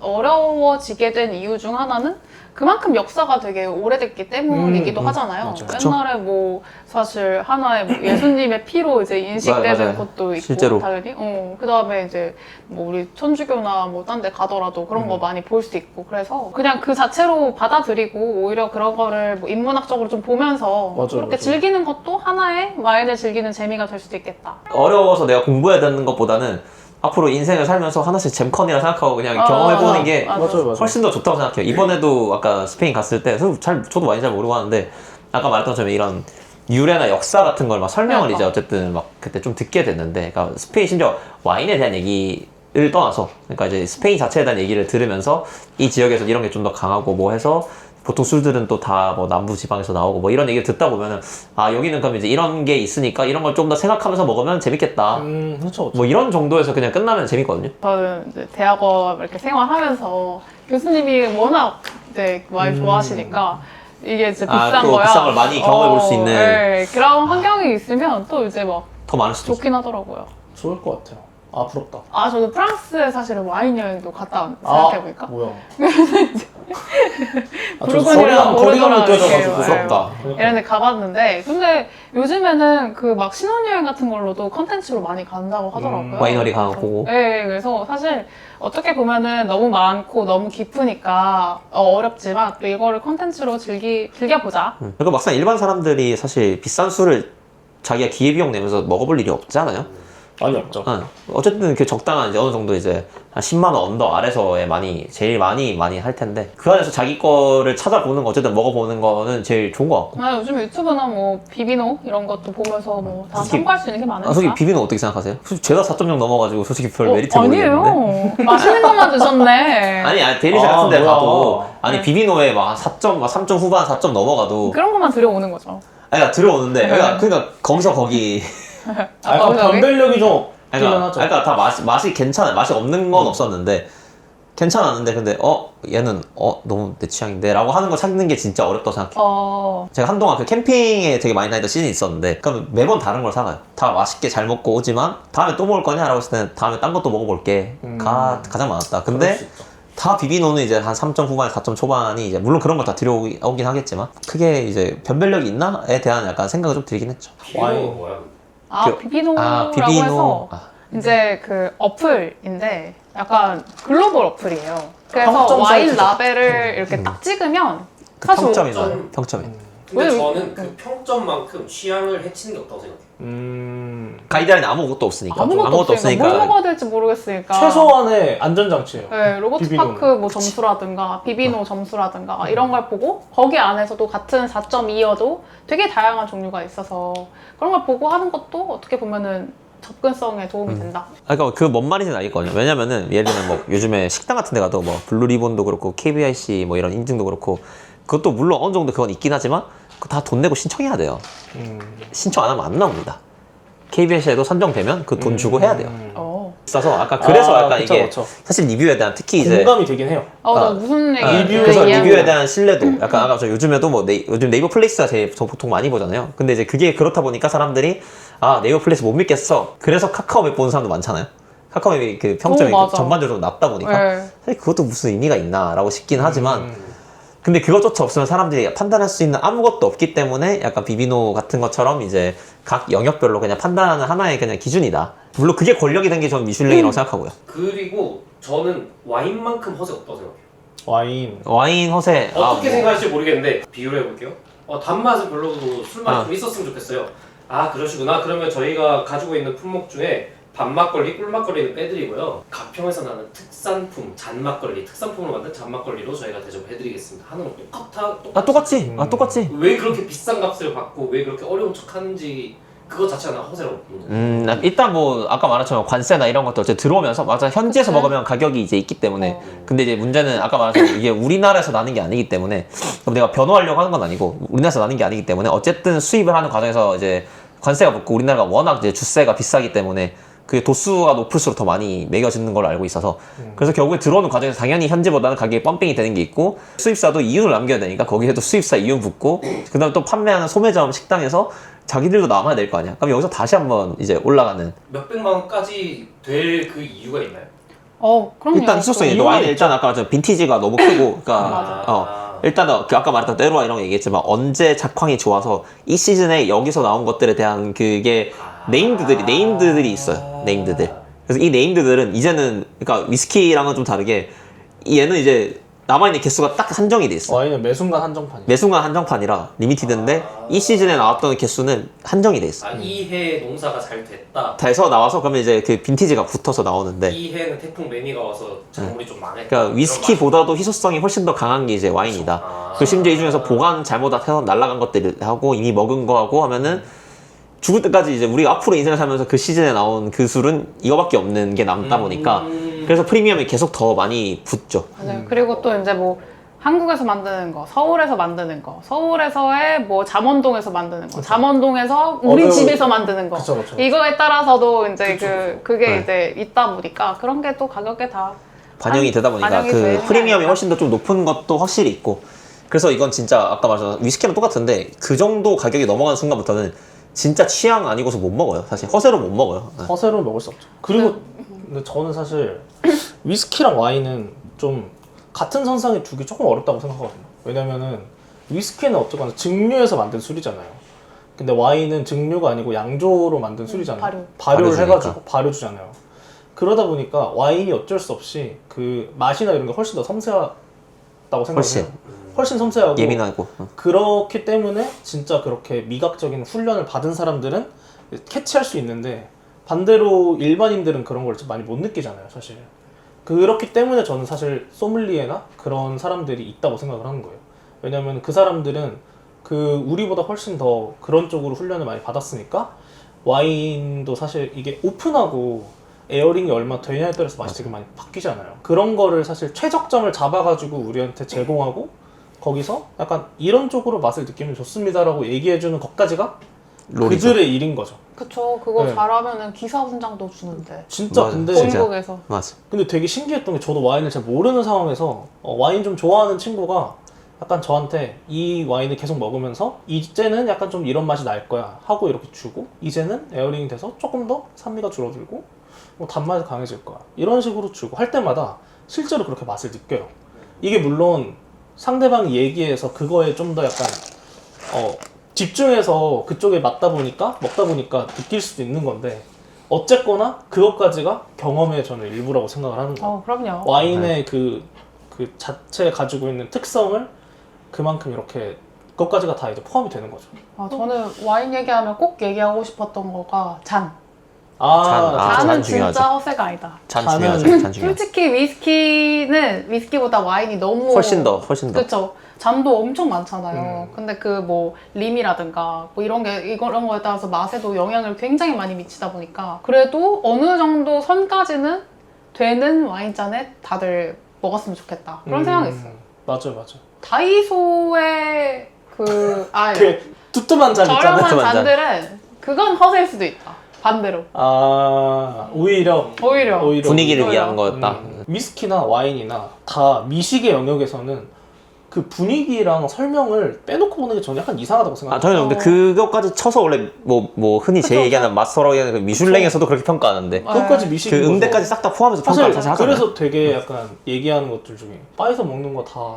어려워지게 된 이유 중 하나는 그만큼 역사가 되게 오래됐기 때문이기도 하잖아요. 맞아요. 그쵸. 옛날에 뭐 사실 하나의 뭐 예수님의 피로 이제 인식되는 맞아요. 것도 있고 실제로. 당연히. 그 다음에 이제 뭐 우리 천주교나 뭐 딴 데 가더라도 그런 거 많이 볼 수 있고 그래서 그냥 그 자체로 받아들이고 오히려 그런 거를 뭐 인문학적으로 좀 보면서 맞아요, 그렇게 맞아요. 즐기는 것도 하나의 와인을 즐기는 재미가 될 수도 있겠다. 어려워서 내가 공부해야 되는 것보다는 앞으로 인생을 살면서 하나씩 잼컨이라 생각하고 그냥 경험해보는 게 맞아요. 훨씬 더 좋다고 생각해요. 이번에도 아까 스페인 갔을 때 저도 와인 잘 모르고 하는데 아까 말했던 것처럼 이런 유래나 역사 같은 걸 막 설명을 이제 어쨌든 막 그때 좀 듣게 됐는데 그러니까 스페인 심지어 와인에 대한 얘기를 떠나서 그러니까 이제 스페인 자체에 대한 얘기를 들으면서 이 지역에서 이런 게 좀 더 강하고 뭐 해서 보통 술들은 또 다 뭐 남부 지방에서 나오고 뭐 이런 얘기를 듣다 보면은 여기는 그럼 이제 이런 게 있으니까 이런 걸 좀 더 생각하면서 먹으면 재밌겠다. 그렇죠. 뭐 이런 정도에서 그냥 끝나면 재밌거든요. 저는 이제 대학원 이렇게 생활하면서 교수님이 워낙 이제 와인 좋아하시니까 이게 이제 비싼 또 거야. 비싼 걸 많이 경험해 볼 수 있는. 네, 그런 환경이 있으면 또 이제 막 더 많을 수도 있어요. 좋긴 하더라고요. 좋을 것 같아요. 부럽다. 저도 프랑스에 사실은 와인 여행도 갔다 왔는데 생각해보니까. 뭐야. 저 부르고니라고 거리감을 그러더라고요. 느껴져가지고 네. 부럽다. 이런 데 가봤는데 근데 요즘에는 그 막 신혼여행 같은 걸로도 컨텐츠로 많이 간다고 하더라고요. 와이너리 가고. 네, 그래서 사실 어떻게 보면은 너무 많고 너무 깊으니까 어렵지만 또 이거를 컨텐츠로 즐겨보자. 그러니까 막상 일반 사람들이 사실 비싼 술을 자기가 기회비용 내면서 먹어볼 일이 없잖아요. 많이 없죠. 어쨌든 그 적당한 이제 어느 정도 이제 한 10만 원 언더 아래서에 제일 많이 할 텐데 그 안에서 자기 거를 찾아보는 거 어쨌든 먹어보는 거는 제일 좋은 것 같고. 요즘 유튜브나 뭐 비비노 이런 것도 보면서 뭐 다 솔직히- 참고할 수 있는 게 많으니까. 솔직히 비비는 어떻게 생각하세요? 솔직히 제가 4.0 넘어가지고 솔직히 별 메리트 모르겠는데. 아니에요. 맛있는 것만 드셨네. 아니 데일리샤 같은 데 뭐야. 가도 네. 비비노에 막 4점, 막 3점 후반 4점 넘어가도 그런 것만 들여오는 거죠. 그러니까 들어오는데 그러니까 거기서 거기 약간 거기? 변별력이 좀 없기는 하죠. 그러니까 다 맛이 괜찮아. 맛이 없는 건 없었는데 괜찮았는데 근데 얘는 너무 내 취향인데 라고 하는 거 찾는 게 진짜 어렵다고 생각해요. 제가 한동안 그 캠핑에 되게 많이 다니던 시즌이 있었는데 그럼 매번 다른 걸 사가요. 다 맛있게 잘 먹고 오지만 다음에 또 먹을 거냐? 라고 했을 때는 다음에 딴 것도 먹어볼게. 가장 많았다. 그럴 근데 수 있죠. 다 비비노는 이제 한 3점 후반, 4점 초반이 이제 물론 그런 걸 다 들여오긴 하겠지만 크게 이제 변별력이 있나에 대한 약간 생각이 좀 들긴 했죠. 와인. 뭐야? 비비노라고 해서 이제 그 어플인데 약간 글로벌 어플이에요. 그래서 평점 와인 사이트죠. 라벨을 이렇게 딱 찍으면 그 사실 평점이 좀- 나요. 평점이. 근데 왜- 저는 그 평점만큼 취향을 해치는 게 없다고 생각해요. 가이드라인에 아무것도 없으니까. 아무것도 없으니까 뭘 먹어야 될지 모르겠으니까 최소한의 안전장치예요. 네, 로버트 비비노는. 파크 뭐 점수라든가 비비노 점수라든가 이런 걸 보고 거기 안에서도 같은 4.2여도 되게 다양한 종류가 있어서 그런 걸 보고 하는 것도 어떻게 보면은 접근성에 도움이 된다. 그러니까 그 뭔 말인지는 알겠거든요. 왜냐면은 예를 들면 뭐 요즘에 식당 같은 데 가도 뭐 블루리본도 그렇고 KBIC 뭐 이런 인증도 그렇고 그것도 물론 어느 정도 그건 있긴 하지만 그거 다 돈 내고 신청해야 돼요. 신청 안 하면 안 나옵니다. KBS에도 선정되면 그 돈 주고 해야 돼요. 있어서 아까 그래서 약간 그쵸, 이게 그쵸. 사실 리뷰에 대한 특히 이제 공감이 되긴 해요. 나 아, 무슨 얘기 그래서 이해하는 리뷰에 거야. 대한 신뢰도 약간 아까 저 요즘에도 뭐 요즘 네이버 플레이스가 제일 저 보통 많이 보잖아요. 근데 이제 그게 그렇다 보니까 사람들이 아 네이버 플레이스 못 믿겠어. 그래서 카카오맵 보는 사람도 많잖아요. 카카오맵이 그 평점이 맞아. 전반적으로 좀 낮다 보니까 네. 사실 그것도 무슨 의미가 있나라고 싶긴 하지만 근데 그것조차 없으면 사람들이 판단할 수 있는 아무것도 없기 때문에 약간 비비노 같은 것처럼 이제 각 영역별로 그냥 판단하는 하나의 그냥 기준이다. 물론 그게 권력이 된 게 저는 미슐랭이라고 생각하고요. 그리고 저는 와인만큼 허세 없다고 생각해요. 와인. 와인 허세 어떻게 뭐. 생각할지 모르겠는데 비유를 해볼게요. 단맛은 별로도 술맛이 아. 좀 있었으면 좋겠어요. 아 그러시구나. 그러면 저희가 가지고 있는 품목 중에 밤막걸리, 꿀막걸리는 빼드리고요. 가평에서 나는 특산품, 잔막걸리, 특산품으로 만든 잔막걸리로 저희가 대접해드리겠습니다. 하는 거 똑같지? 똑같지? 왜 그렇게 비싼 값을 받고 왜 그렇게 어려운 척하는지 그거 자체가 나 허세라고 보는 거예요. 일단 뭐 아까 말했지만 관세나 이런 것도 어쨌든 들어오면서 맞아 현지에서 그치? 먹으면 가격이 이제 있기 때문에 근데 이제 문제는 아까 말했지만 이게 우리나라에서 나는 게 아니기 때문에 그럼 내가 변호하려고 하는 건 아니고 우리나라에서 나는 게 아니기 때문에 어쨌든 수입을 하는 과정에서 이제 관세가 붙고 우리나라가 워낙 이제 주세가 비싸기 때문에 그 도수가 높을수록 더 많이 매겨지는 걸로 알고 있어서 그래서 결국에 들어오는 과정에서 당연히 현지보다는 가격이 펌핑이 되는 게 있고 수입사도 이윤을 남겨야 되니까 거기에도 수입사 이윤 붙고 그 다음에 또 판매하는 소매점 식당에서 자기들도 남아야 될 거 아니야. 그럼 여기서 다시 한번 이제 올라가는 몇백만 원까지 될 그 이유가 있나요? 그럼요. 일단 희소성이 이유는 와인 일단 아까 저 빈티지가 너무 크고 맞아. 그러니까 일단 그 아까 말했던 때로와 이런 거 얘기했지만 언제 작황이 좋아서 이 시즌에 여기서 나온 것들에 대한 그게 네임드들이 있어요. 네임드들. 그래서 이 네임드들은 이제는 그러니까 위스키랑은 좀 다르게 얘는 이제 남아있는 개수가 딱 한정이 돼 있어. 와인은 매 순간 한정판이에요. 매 순간 한정판이라 리미티드인데 이 시즌에 나왔던 개수는 한정이 돼 있어. 이 해 농사가 잘 됐다. 다 해서 나와서 그러면 이제 그 빈티지가 붙어서 나오는데 이 해는 태풍 매미가 와서 작물이 좀 망했다. 그러니까 위스키보다도 희소성이 훨씬 더 강한 게 이제 와인이다. 그 심지어 이 중에서 보관 잘못해서 날아간 것들 하고 이미 먹은 거 하고 하면은 죽을 때까지 이제 우리가 앞으로 인생을 살면서 그 시즌에 나온 그 술은 이거밖에 없는 게 남다 보니까 그래서 프리미엄이 계속 더 많이 붙죠. 맞아요. 그리고 또 이제 뭐 한국에서 만드는 거, 서울에서 만드는 거, 서울에서의 뭐 잠원동에서 만드는 거, 잠원동에서 우리 집에서 만드는 거. 그쵸. 이거에 따라서도 이제 그게 네. 이제 있다 보니까 그런 게 또 가격에 다 반영이 되다 보니까 반영이 그 되는 프리미엄이 거니까. 훨씬 더 좀 높은 것도 확실히 있고 그래서 이건 진짜 아까 말했던 위스키랑 똑같은데 그 정도 가격이 넘어가는 순간부터는 진짜 취향 아니고서 못 먹어요. 사실 허세로 못 먹어요. 네. 허세로 먹을 수 없죠. 그리고 근데 저는 사실 위스키랑 와인은 좀 같은 선상에 두기 조금 어렵다고 생각하거든요. 왜냐면은 위스키는 어쨌거나 증류해서 만든 술이잖아요. 근데 와인은 증류가 아니고 양조로 만든 술이잖아요. 발효. 발효를 발효주니까. 해가지고 발효주잖아요. 그러다 보니까 와인이 어쩔 수 없이 그 맛이나 이런 게 훨씬 더 섬세하다고 생각해요. 훨씬 섬세하고 예민하고 그렇기 때문에 진짜 그렇게 미각적인 훈련을 받은 사람들은 캐치할 수 있는데 반대로 일반인들은 그런 걸 좀 많이 못 느끼잖아요, 사실. 그렇기 때문에 저는 사실 소믈리에나 그런 사람들이 있다고 생각을 하는 거예요. 왜냐면 그 사람들은 그 우리보다 훨씬 더 그런 쪽으로 훈련을 많이 받았으니까 와인도 사실 이게 오픈하고 에어링이 얼마 되냐에 따라서 맛이 되게 많이 바뀌잖아요. 그런 거를 사실 최적점을 잡아가지고 우리한테 제공하고 거기서 약간 이런 쪽으로 맛을 느끼면 좋습니다라고 얘기해주는 것까지가 롤이죠. 그들의 일인 거죠. 그쵸. 그거 네. 잘하면은 기사훈장도 주는데. 진짜 맞아, 근데 진짜. 한국에서. 맞아. 근데 되게 신기했던 게 저도 와인을 잘 모르는 상황에서 와인 좀 좋아하는 친구가 약간 저한테 이 와인을 계속 먹으면서 이제는 약간 좀 이런 맛이 날 거야 하고 이렇게 주고 이제는 에어링이 돼서 조금 더 산미가 줄어들고 뭐 단맛이 강해질 거야 이런 식으로 주고 할 때마다 실제로 그렇게 맛을 느껴요. 이게 물론 상대방이 얘기해서 그거에 좀 더 약간 집중해서 그쪽에 맞다 보니까 먹다 보니까 느낄 수도 있는 건데 어쨌거나 그것까지가 경험의 저는 일부라고 생각을 하는 거예요. 그럼요. 와인의 그 자체에 가지고 있는 특성을 그만큼 이렇게 그것까지가 다 이제 포함이 되는 거죠. 저는 와인 얘기하면 꼭 얘기하고 싶었던 거가 잔. 잔 잔은 중요하죠. 진짜 허세가 아니다. 잔 잔은 중요하죠. 잔 중요하죠. 솔직히 위스키보다 와인이 너무 훨씬 더. 그렇죠. 잔도 엄청 많잖아요. 근데 그 뭐 림이라든가 뭐 이런 거에 따라서 맛에도 영향을 굉장히 많이 미치다 보니까 그래도 어느 정도 선까지는 되는 와인잔에 다들 먹었으면 좋겠다. 그런 생각이 있어요. 맞아요. 다이소의 그 두툼한 잔 있잖아요. 저렴한 두툼한 잔. 잔들은 그건 허세일 수도 있다. 반대로. 아 오히려 분위기를 오히려. 위한 거였다. 위스키나 와인이나 다 미식의 영역에서는 그 분위기랑 설명을 빼놓고 보는 게 저는 약간 이상하다고 아, 생각해요. 저는 근데 그것까지 쳐서 원래 뭐 흔히 그쵸, 제 얘기하는 마스터라고 하는 그 미슐랭에서도 그렇게 평가하는데 그것까지 미식이 그 응대까지 싹 다 포함해서 사실 평가를 사실 하잖아요. 그래서 되게 약간 얘기하는 것들 중에 바에서 먹는 거 다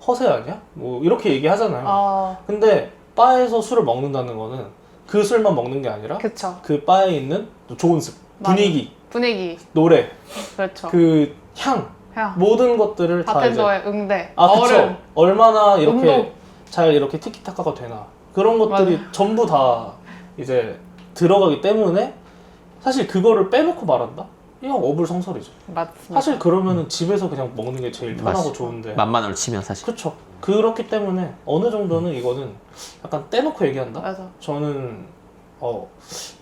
허세 아니야? 뭐 이렇게 얘기하잖아요. 아, 근데 바에서 술을 먹는다는 거는 그 술만 먹는 게 아니라 그쵸. 그 바에 있는 좋은 습, 맞아. 분위기, 노래, 그렇죠. 그 향, 야, 모든 것들을 다 이제 바텐더의 응대, 그쵸. 얼음, 얼마나 이렇게 온도. 잘 이렇게 티키타카가 되나 그런 것들이 맞아. 전부 다 이제 들어가기 때문에 사실 그거를 빼놓고 말한다? 이건 어불성설이죠. 맞습니다. 사실 그러면은 집에서 그냥 먹는 게 제일 편하고 맞아. 좋은데. 만만으로 치면 사실. 그렇죠. 그렇기 때문에 어느 정도는 이거는 약간 떼놓고 얘기한다. 맞아. 저는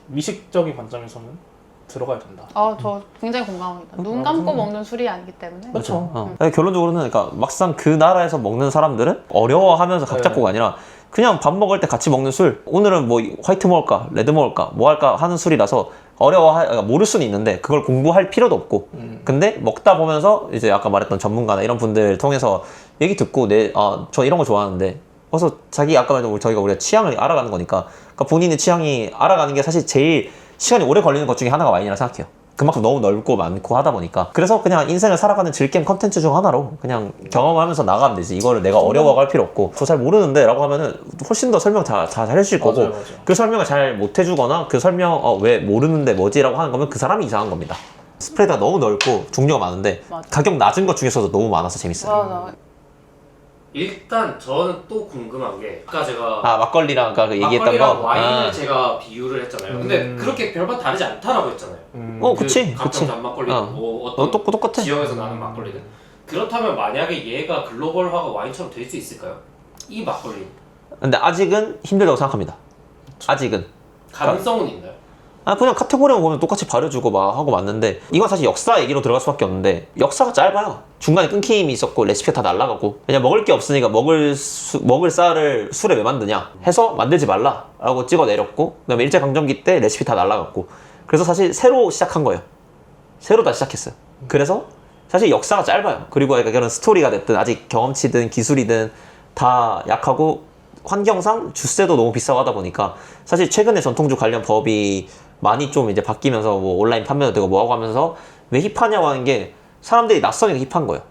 미식적인 관점에서는 들어가야 된다. 저 굉장히 공감합니다. 눈 감고 먹는 술이 아니기 때문에. 그렇죠. 결론적으로는 그러니까 막상 그 나라에서 먹는 사람들은 어려워하면서 각 네. 잡고가 아니라 그냥 밥 먹을 때 같이 먹는 술, 오늘은 뭐 화이트 먹을까 레드 먹을까 뭐 할까 하는 술이라서 그러니까 모를 수는 있는데 그걸 공부할 필요도 없고 근데 먹다 보면서 이제 아까 말했던 전문가나 이런 분들 통해서 얘기 듣고 저 이런 거 좋아하는데 그래서 자기 아까 말했던 우리가 취향을 알아가는 거니까 그러니까 본인의 취향이 알아가는 게 사실 제일 시간이 오래 걸리는 것 중에 하나가 와인이라 생각해요. 그만큼 너무 넓고 많고 하다 보니까 그래서 그냥 인생을 살아가는 즐겜 컨텐츠 중 하나로 그냥 경험하면서 나가면 되지. 이거를 내가 어려워할 필요 없고 저 잘 모르는데 라고 하면은 훨씬 더 설명 다 잘해줄 거고 맞아요. 그 설명을 잘 못해주거나 그 설명 왜 모르는데 뭐지 라고 하는 거면 그 사람이 이상한 겁니다. 스프레드가 너무 넓고 종류가 많은데 맞아. 가격 낮은 것 중에서도 너무 많아서 재밌어요. 맞아. 일단 저는 또 궁금한 게 아까 제가 막걸리랑 아까 그 얘기했던 막걸리랑 거 와인을 제가 비유를 했잖아요. 근데 그렇게 별반 다르지 않다라고 했잖아요. 그치 각종 그치 잔막걸리는 뭐 어떤 똑같아. 지역에서 나는 막걸리는 그렇다면 만약에 얘가 글로벌화가 와인처럼 될 수 있을까요? 이 막걸리 근데 아직은 힘들다고 생각합니다. 아직은 가능성은 있나요? 그냥 카테고리만 보면 똑같이 발효주고 막 하고 맞는데 이건 사실 역사 얘기로 들어갈 수밖에 없는데 역사가 짧아요. 중간에 끊김이 있었고 레시피가 다 날라가고 그냥 먹을 게 없으니까 먹을 쌀을 술에 왜 만드냐 해서 만들지 말라 라고 찍어 내렸고 그 다음에 일제강점기 때 레시피 다 날라갔고 그래서 사실 새로 시작한 거예요. 새로 다시 시작했어요. 그래서 사실 역사가 짧아요. 그리고 그런 스토리가 됐든 아직 경험치든 기술이든 다 약하고 환경상 주세도 너무 비싸고 하다 보니까 사실 최근에 전통주 관련 법이 많이 좀 이제 바뀌면서 뭐 온라인 판매도 되고 뭐하고 하면서 왜 힙하냐고 하는 게 사람들이 낯서니까 힙한 거예요.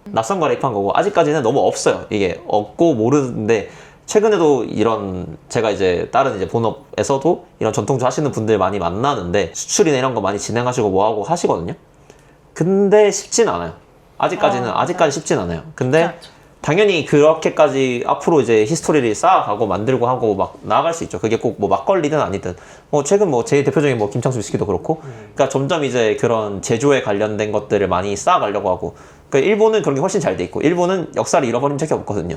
낯선 거라 힙한 거고 아직까지는 너무 없어요. 이게 없고 모르는데 최근에도 이런 제가 이제 다른 이제 본업에서도 이런 전통주 하시는 분들 많이 만나는데 수출이나 이런 거 많이 진행하시고 뭐하고 하시거든요. 근데 쉽진 않아요. 아직까지 쉽진 않아요. 근데 그렇죠. 당연히 그렇게까지 앞으로 이제 히스토리를 쌓아가고 만들고 하고 막 나아갈 수 있죠. 그게 꼭 뭐 막걸리든 아니든 최근 제일 대표적인 제일 위스키도 그렇고 그러니까 점점 이제 그런 제조에 관련된 것들을 많이 쌓아가려고 하고 그러니까 일본은 그런 게 훨씬 잘 돼 있고 일본은 역사를 잃어버린 적이 없거든요.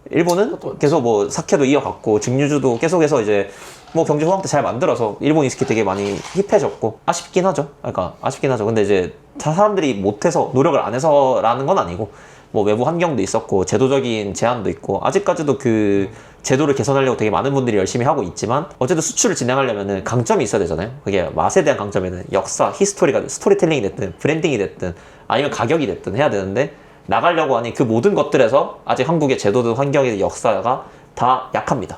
일본은 계속 사케도 이어갔고 증류주도 계속해서 이제 경제 호황 때 잘 만들어서 일본 위스키 되게 많이 힙해졌고 아쉽긴 하죠. 근데 이제 사람들이 못해서 노력을 안 해서라는 건 아니고 외부 환경도 있었고 제도적인 제한도 있고 아직까지도 그 제도를 개선하려고 되게 많은 분들이 열심히 하고 있지만 어쨌든 수출을 진행하려면 강점이 있어야 되잖아요. 그게 맛에 대한 강점에는 역사, 스토리텔링이 됐든 브랜딩이 됐든 아니면 가격이 됐든 해야 되는데 나가려고 하니 그 모든 것들에서 아직 한국의 제도든 환경이든 역사가 다 약합니다.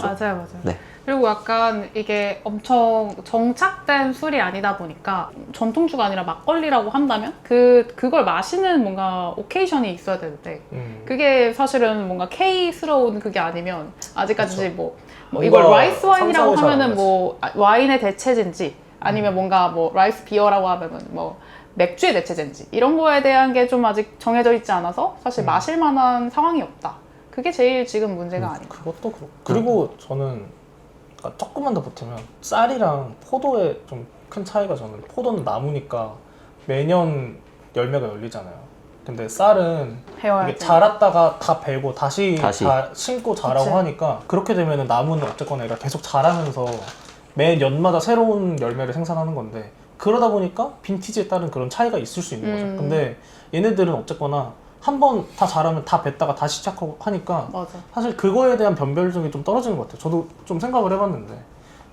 맞아요. 네. 그리고 약간 이게 엄청 정착된 술이 아니다 보니까 전통주가 아니라 막걸리라고 한다면 그걸 마시는 뭔가 오케이션이 있어야 되는데 그게 사실은 뭔가 K스러운 그게 아니면 아직까지 이걸 라이스 와인이라고 하면은 와인의 대체제인지 아니면 뭔가 라이스 비어라고 하면은 맥주의 대체제인지 이런 거에 대한 게 좀 아직 정해져 있지 않아서 사실 마실 만한 상황이 없다. 그게 제일 지금 문제가 아닌가. 그것도 그렇고 그리고 저는 조금만 더 보태면 쌀이랑 포도의 좀 큰 차이가 저는 포도는 나무니까 매년 열매가 열리잖아요. 근데 쌀은 이게 자랐다가 다 베고 다시 심고 자라고 그치. 하니까 그렇게 되면 나무는 어쨌거나 얘가 계속 자라면서 매 연마다 새로운 열매를 생산하는 건데 그러다 보니까 빈티지에 따른 그런 차이가 있을 수 있는 거죠. 근데 얘네들은 어쨌거나 한 번 다 자라면 다 뱉다가 다시 시작하고 하니까 맞아. 사실 그거에 대한 변별력이 좀 떨어지는 것 같아요. 저도 좀 생각을 해봤는데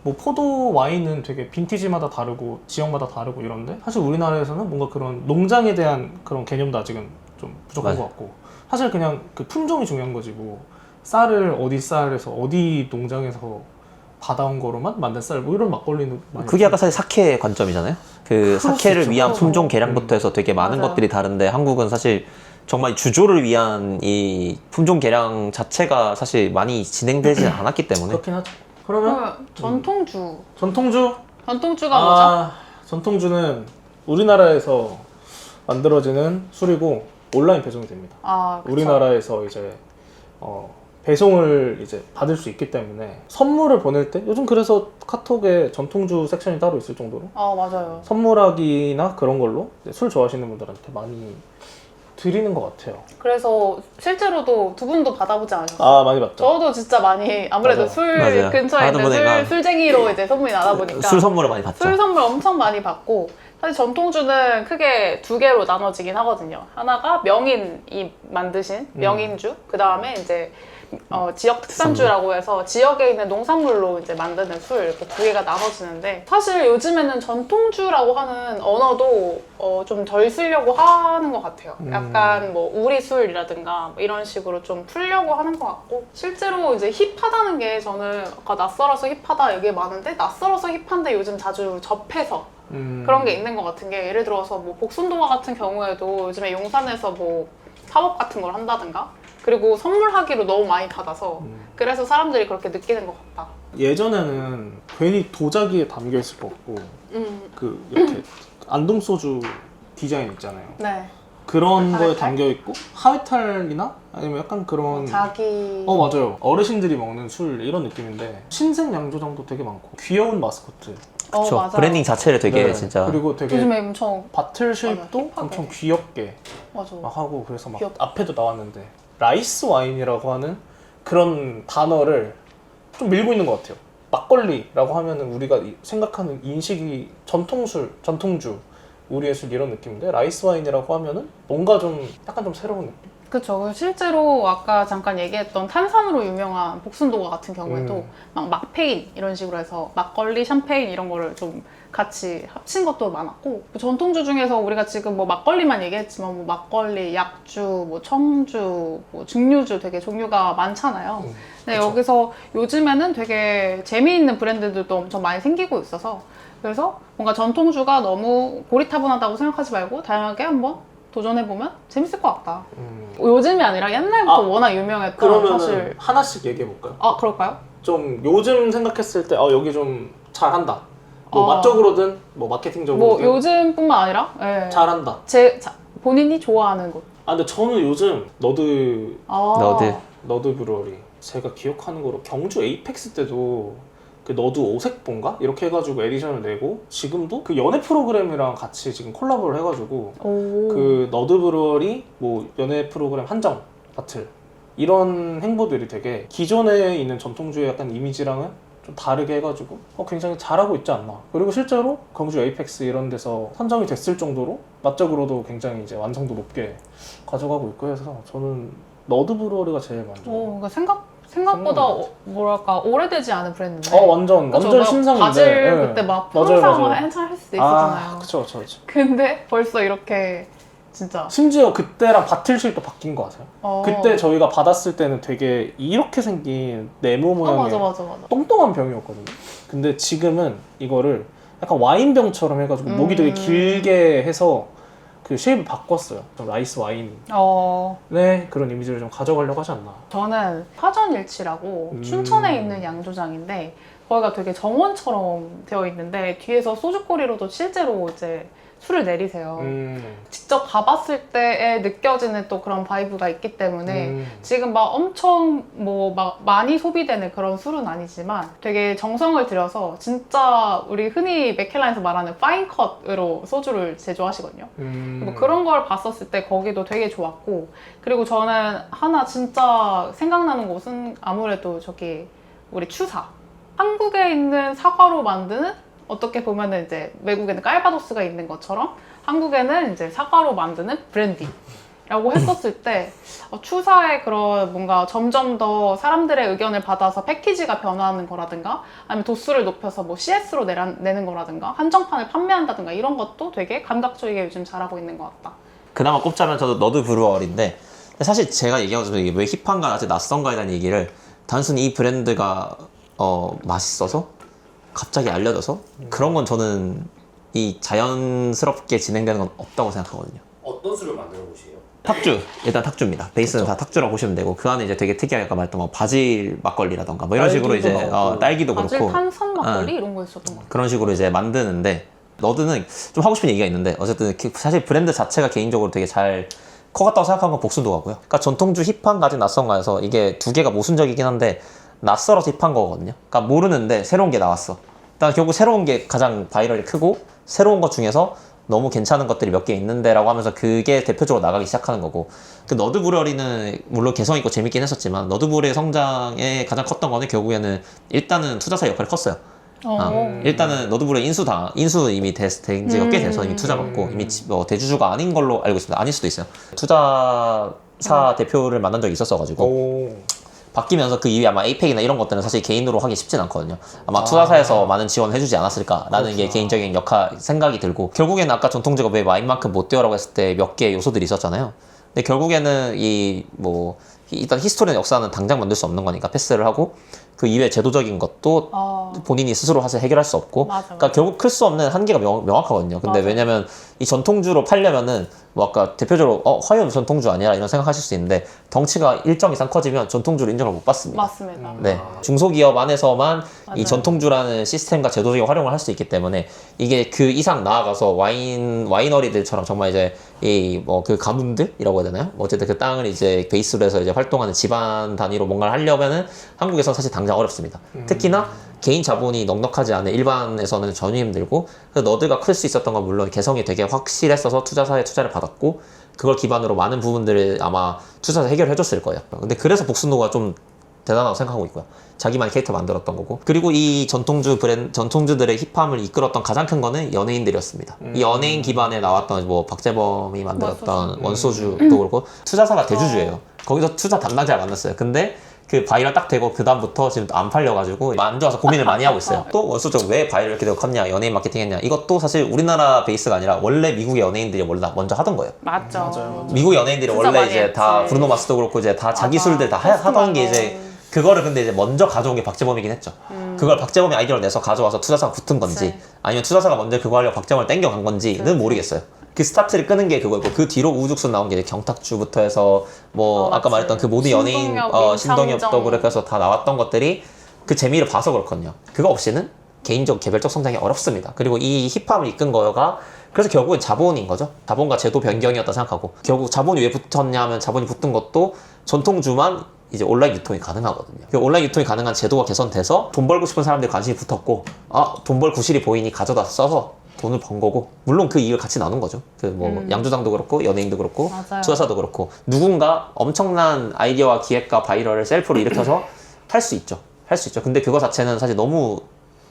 뭐 포도 와인은 되게 빈티지마다 다르고 지역마다 다르고 이런데 사실 우리나라에서는 뭔가 그런 농장에 대한 그런 개념도 아직은 좀 부족한 맞아요. 것 같고 사실 그냥 그 품종이 중요한 거지 뭐 쌀을 어디 쌀에서 어디 농장에서 받아온 거로만 만든 쌀 뭐 이런 막걸리는 많이 그게 약간 사실 사케의 관점이잖아요. 그 수 사케를 있죠. 위한 그렇죠. 품종 개량부터 해서 되게 많은 맞아요. 것들이 다른데 한국은 사실 정말 주조를 위한 이 품종 개량 자체가 사실 많이 진행되지 않았기 때문에 그렇긴 하죠. 그러면 그러면 전통주. 전통주 전통주가 뭐죠? 전통주는 우리나라에서 만들어지는 술이고 온라인 배송이 됩니다. 아, 그쵸. 우리나라에서 이제 배송을 이제 받을 수 있기 때문에 선물을 보낼 때 요즘 그래서 카톡에 전통주 섹션이 따로 있을 정도로 맞아요. 선물하기나 그런 걸로 이제 술 좋아하시는 분들한테 많이 드리는 것 같아요. 그래서 실제로도 두 분도 받아보지 않으셨어요? 아 많이 받죠. 저도 진짜 많이 아무래도 맞아요. 술 맞아요. 근처에 하다 있는 보니까 술쟁이로 이제 소문이 나다 보니까 술 선물을 많이 받죠. 술 선물 엄청 많이 받고 사실 전통주는 크게 두 개로 나눠지긴 하거든요. 하나가 명인이 만드신 명인주, 그 다음에 이제 지역 특산주라고 해서 지역에 있는 농산물로 이제 만드는 술 이렇게 두 개가 나눠지는데 사실 요즘에는 전통주라고 하는 언어도 좀 덜 쓰려고 하는 것 같아요. 약간 뭐 우리술이라든가 뭐 이런 식으로 좀 풀려고 하는 것 같고 실제로 이제 힙하다는 게 저는 아까 낯설어서 힙하다 얘기 많은데 낯설어서 힙한데 요즘 자주 접해서 그런 게 있는 것 같은 게 예를 들어서 뭐 복순동화 같은 경우에도 요즘에 용산에서 뭐 사업 같은 걸 한다든가 그리고 선물하기로 너무 많이 받아서 그래서 사람들이 그렇게 느끼는 것 같다. 예전에는 괜히 도자기에 담겨 있을 것 같고 그 이렇게 안동소주 디자인 있잖아요. 네. 그런 거에 하회탈? 담겨 있고 하회탈이나 아니면 약간 그런 자기 맞아요. 어르신들이 먹는 술 이런 느낌인데 신생 양조장도 되게 많고 귀여운 마스코트. 그쵸. 맞아요. 브랜딩 자체를 되게 네. 진짜 그리고 되게 요즘에 엄청 바틀 쉐입도 맞아, 힙하게. 엄청 귀엽게 맞아. 막 하고 그래서 막 귀엽다. 앞에도 나왔는데 라이스 와인이라고 하는 그런 단어를 좀 밀고 있는 것 같아요. 막걸리라고 하면은 우리가 생각하는 인식이 전통술, 전통주, 우리의 술 이런 느낌인데 라이스 와인이라고 하면은 뭔가 좀 약간 좀 새로운 느낌. 그쵸. 실제로 아까 잠깐 얘기했던 탄산으로 유명한 복순도가 같은 경우에도 막 막페인 이런 식으로 해서 막걸리, 샴페인 이런 거를 좀 같이 합친 것도 많았고 전통주 중에서 우리가 지금 뭐 막걸리만 얘기했지만 뭐 막걸리, 약주, 뭐 청주, 뭐 증류주 되게 종류가 많잖아요. 근데 그쵸. 여기서 요즘에는 되게 재미있는 브랜드들도 엄청 많이 생기고 있어서 그래서 뭔가 전통주가 너무 고리타분하다고 생각하지 말고 다양하게 한번 도전해보면 재밌을 것 같다. 요즘이 아니라 옛날부터 워낙 유명했던 그러면은 사실. 하나씩 얘기해 볼까요? 그럴까요? 좀 요즘 생각했을 때 여기 좀 잘한다. 뭐 어. 맛적으로든 뭐 마케팅적으로든 뭐 요즘뿐만 아니라 예. 잘한다. 본인이 좋아하는 곳. 근데 저는 요즘 너드. 너드 브루어리 제가 기억하는 거로 경주 에이펙스 때도 그 너드 오색본가? 이렇게 해가지고 에디션을 내고 지금도 그 연애 프로그램이랑 같이 지금 콜라보를 해가지고 그 너드 브루어리 뭐 연애 프로그램 한정 바틀 이런 행보들이 되게 기존에 있는 전통주의 약간 이미지랑은 좀 다르게 해가지고 굉장히 잘하고 있지 않나. 그리고 실제로 경주 에이펙스 이런 데서 선정이 됐을 정도로 맛적으로도 굉장히 이제 완성도 높게 가져가고 있고 해서 저는 너드 브루어리가 제일 만족. 그러니까 생각보다 뭐랄까 오래되지 않은 브랜드인데. 완전 그쵸? 완전 막 신상인데. 바질 예. 그때 막 맞아요, 항상 맞아요. 한참 할 수도 있었잖아요. 그쵸. 근데 벌써 이렇게 진짜. 심지어 그때랑 바틀실도 바뀐 거 아세요? 어. 그때 저희가 받았을 때는 되게 이렇게 생긴 네모 모양의 맞아. 똥똥한 병이었거든요. 근데 지금은 이거를 약간 와인병처럼 해가지고 목이 되게 길게 해서 그 쉐입을 바꿨어요. 좀 라이스 와인의 그런 이미지를 좀 가져가려고 하지 않나. 저는 화전일치라고 춘천에 있는 양조장인데 거기가 되게 정원처럼 되어 있는데 뒤에서 소주꼬리로도 실제로 이제 술을 내리세요. 직접 가봤을 때에 느껴지는 또 그런 바이브가 있기 때문에 지금 막 엄청 뭐 막 많이 소비되는 그런 술은 아니지만 되게 정성을 들여서 진짜 우리 흔히 맥켈란에서 말하는 파인컷으로 소주를 제조하시거든요. 뭐 그런 걸 봤었을 때 거기도 되게 좋았고 그리고 저는 하나 진짜 생각나는 곳은 아무래도 저기 우리 추사. 한국에 있는 사과로 만드는 어떻게 보면은 이제 외국에는 깔바도스가 있는 것처럼 한국에는 이제 사과로 만드는 브랜디 라고 했었을 때 추사의 그런 뭔가 점점 더 사람들의 의견을 받아서 패키지가 변화하는 거라든가 아니면 도수를 높여서 뭐 CS로 내는 거라든가 한정판을 판매한다든가 이런 것도 되게 감각적이게 요즘 잘하고 있는 것 같다. 그나마 꼽자면 저도 너드 브루어리인데 사실 제가 얘기하고 싶은 게 왜 힙한가 아직 낯선가에 대한 얘기를 단순히 이 브랜드가 맛있어서 갑자기 알려져서 그런 건 저는 이 자연스럽게 진행되는 건 없다고 생각하거든요. 어떤 술을 만드는 곳이에요? 탁주, 일단 탁주입니다. 베이스는 다 탁주라고 보시면 되고 그 안에 이제 되게 특이하게 아까 말했던 뭐 바질 막걸리라던가 뭐 이런 식으로 이제 나오고. 딸기도 바질 그렇고 탄산 막걸리 이런 거 있었던 것 같아요. 그런 식으로 이제 만드는데 너드는 좀 하고 싶은 얘기가 있는데 어쨌든 사실 브랜드 자체가 개인적으로 되게 잘 커갔다고 생각한 건 복순도가고요. 그러니까 전통주 힙한 가진 낯선가에서 이게 두 개가 모순적이긴 한데 낯설어서 힙한 거거든요. 그러니까 모르는데 새로운 게 나왔어. 일단 결국 새로운 게 가장 바이럴이 크고 새로운 것 중에서 너무 괜찮은 것들이 몇 개 있는데 라고 하면서 그게 대표적으로 나가기 시작하는 거고 그 너드브러리는 물론 개성 있고 재밌긴 했었지만 너드브러리의 성장에 가장 컸던 거는 결국에는 일단은 투자사 역할이 컸어요. 일단은 너드브러리 인수 이미 된 지가 꽤 돼서 이미 투자 받고 이미 뭐 대주주가 아닌 걸로 알고 있습니다. 아닐 수도 있어요. 투자사 대표를 만난 적이 있었어가지고 바뀌면서 그 이후에 아마 에이펙이나 이런 것들은 사실 개인으로 하기 쉽진 않거든요. 아마 투자사에서 많은 지원을 해주지 않았을까라는 게 개인적인 생각이 들고 결국에는 아까 전통주가 왜 와인만큼 못 되어라고 했을 때 몇 개의 요소들이 있었잖아요. 근데 결국에는 일단 히스토리나 역사는 당장 만들 수 없는 거니까 패스를 하고 그 이외 제도적인 것도 본인이 스스로 사실 해결할 수 없고 맞아. 그러니까 결국 클 수 없는 한계가 명확하거든요. 근데 맞아. 왜냐면 이 전통주로 팔려면은 뭐 아까 대표적으로 화염 전통주 아니야 이런 생각하실 수 있는데 덩치가 일정 이상 커지면 전통주로 인정을 못 받습니다. 맞습니다. 네, 중소기업 안에서만 맞아요. 이 전통주라는 시스템과 제도적인 활용을 할 수 있기 때문에 이게 그 이상 나아가서 와이너리들처럼 정말 이제 그 가문들이라고 해야 되나요? 어쨌든 그 땅을 이제 베이스로 해서 이제 활동하는 집안 단위로 뭔가를 하려면은 한국에서는 사실 당장 어렵습니다. 특히나 개인 자본이 넉넉하지 않은 일반에서는 전혀 힘들고 그래서 너드가 클 수 있었던 건 물론 개성이 되게 확실했어서 투자사에 투자를 받았고 그걸 기반으로 많은 부분들을 아마 투자사 해결해 줬을 거예요. 근데 그래서 복순도가 좀 대단하다고 생각하고 있고요. 자기만의 캐릭터 만들었던 거고. 그리고 이 전통주들의 힙함을 이끌었던 가장 큰 거는 연예인들이었습니다. 이 연예인 기반에 나왔던 뭐 박재범이 만들었던 원소주도 그렇고 투자사가 대주주예요. 거기서 투자 담당자를 만났어요. 근데 그 바이럴 딱 되고 그 다음부터 지금 안 팔려가지고 안 좋아서 고민을 많이 하고 있어요. 또 원소적 왜 바이럴 이렇게 되고 컸냐, 연예인 마케팅 했냐. 이것도 사실 우리나라 베이스가 아니라 원래 미국의 연예인들이 먼저 하던 거예요. 맞죠. 맞아요. 미국 연예인들이 진짜 원래 많이 이제 했지. 다 브루노 마스도 그렇고 이제 다 자기 맞아. 술들 다 하던 게 이제 그거를 근데 이제 먼저 가져온 게 박재범이긴 했죠. 그걸 박재범이 아이디어를 내서 가져와서 투자사가 붙은 건지 그치. 아니면 투자사가 먼저 그거 하려고 박재범을 땡겨간 건지는 모르겠어요. 그 스타트를 끄는 게 그거고 그 뒤로 우후죽순 나온 게 이제 경탁주부터 해서 뭐 아까 맞지. 말했던 그 모든 연예인 신동엽도 임창정. 그렇게 해서 다 나왔던 것들이 그 재미를 봐서 그렇거든요. 그거 없이는 개인적 개별적 성장이 어렵습니다. 그리고 이 힙함을 이끈 거가 그래서 결국은 자본인 거죠. 자본과 제도 변경이었다 생각하고 결국 자본이 왜 붙었냐면 자본이 붙은 것도 전통주만 이제 온라인 유통이 가능하거든요. 그 온라인 유통이 가능한 제도가 개선돼서 돈 벌고 싶은 사람들이 관심이 붙었고 돈 벌 구실이 보이니 가져다 써서 돈을 번 거고 물론 그 이익을 같이 나눈 거죠. 그 뭐 양조장도 그렇고 연예인도 그렇고 맞아요. 투자사도 그렇고 누군가 엄청난 아이디어와 기획과 바이럴을 셀프로 일으켜서 할 수 있죠. 할 수 있죠. 근데 그거 자체는 사실 너무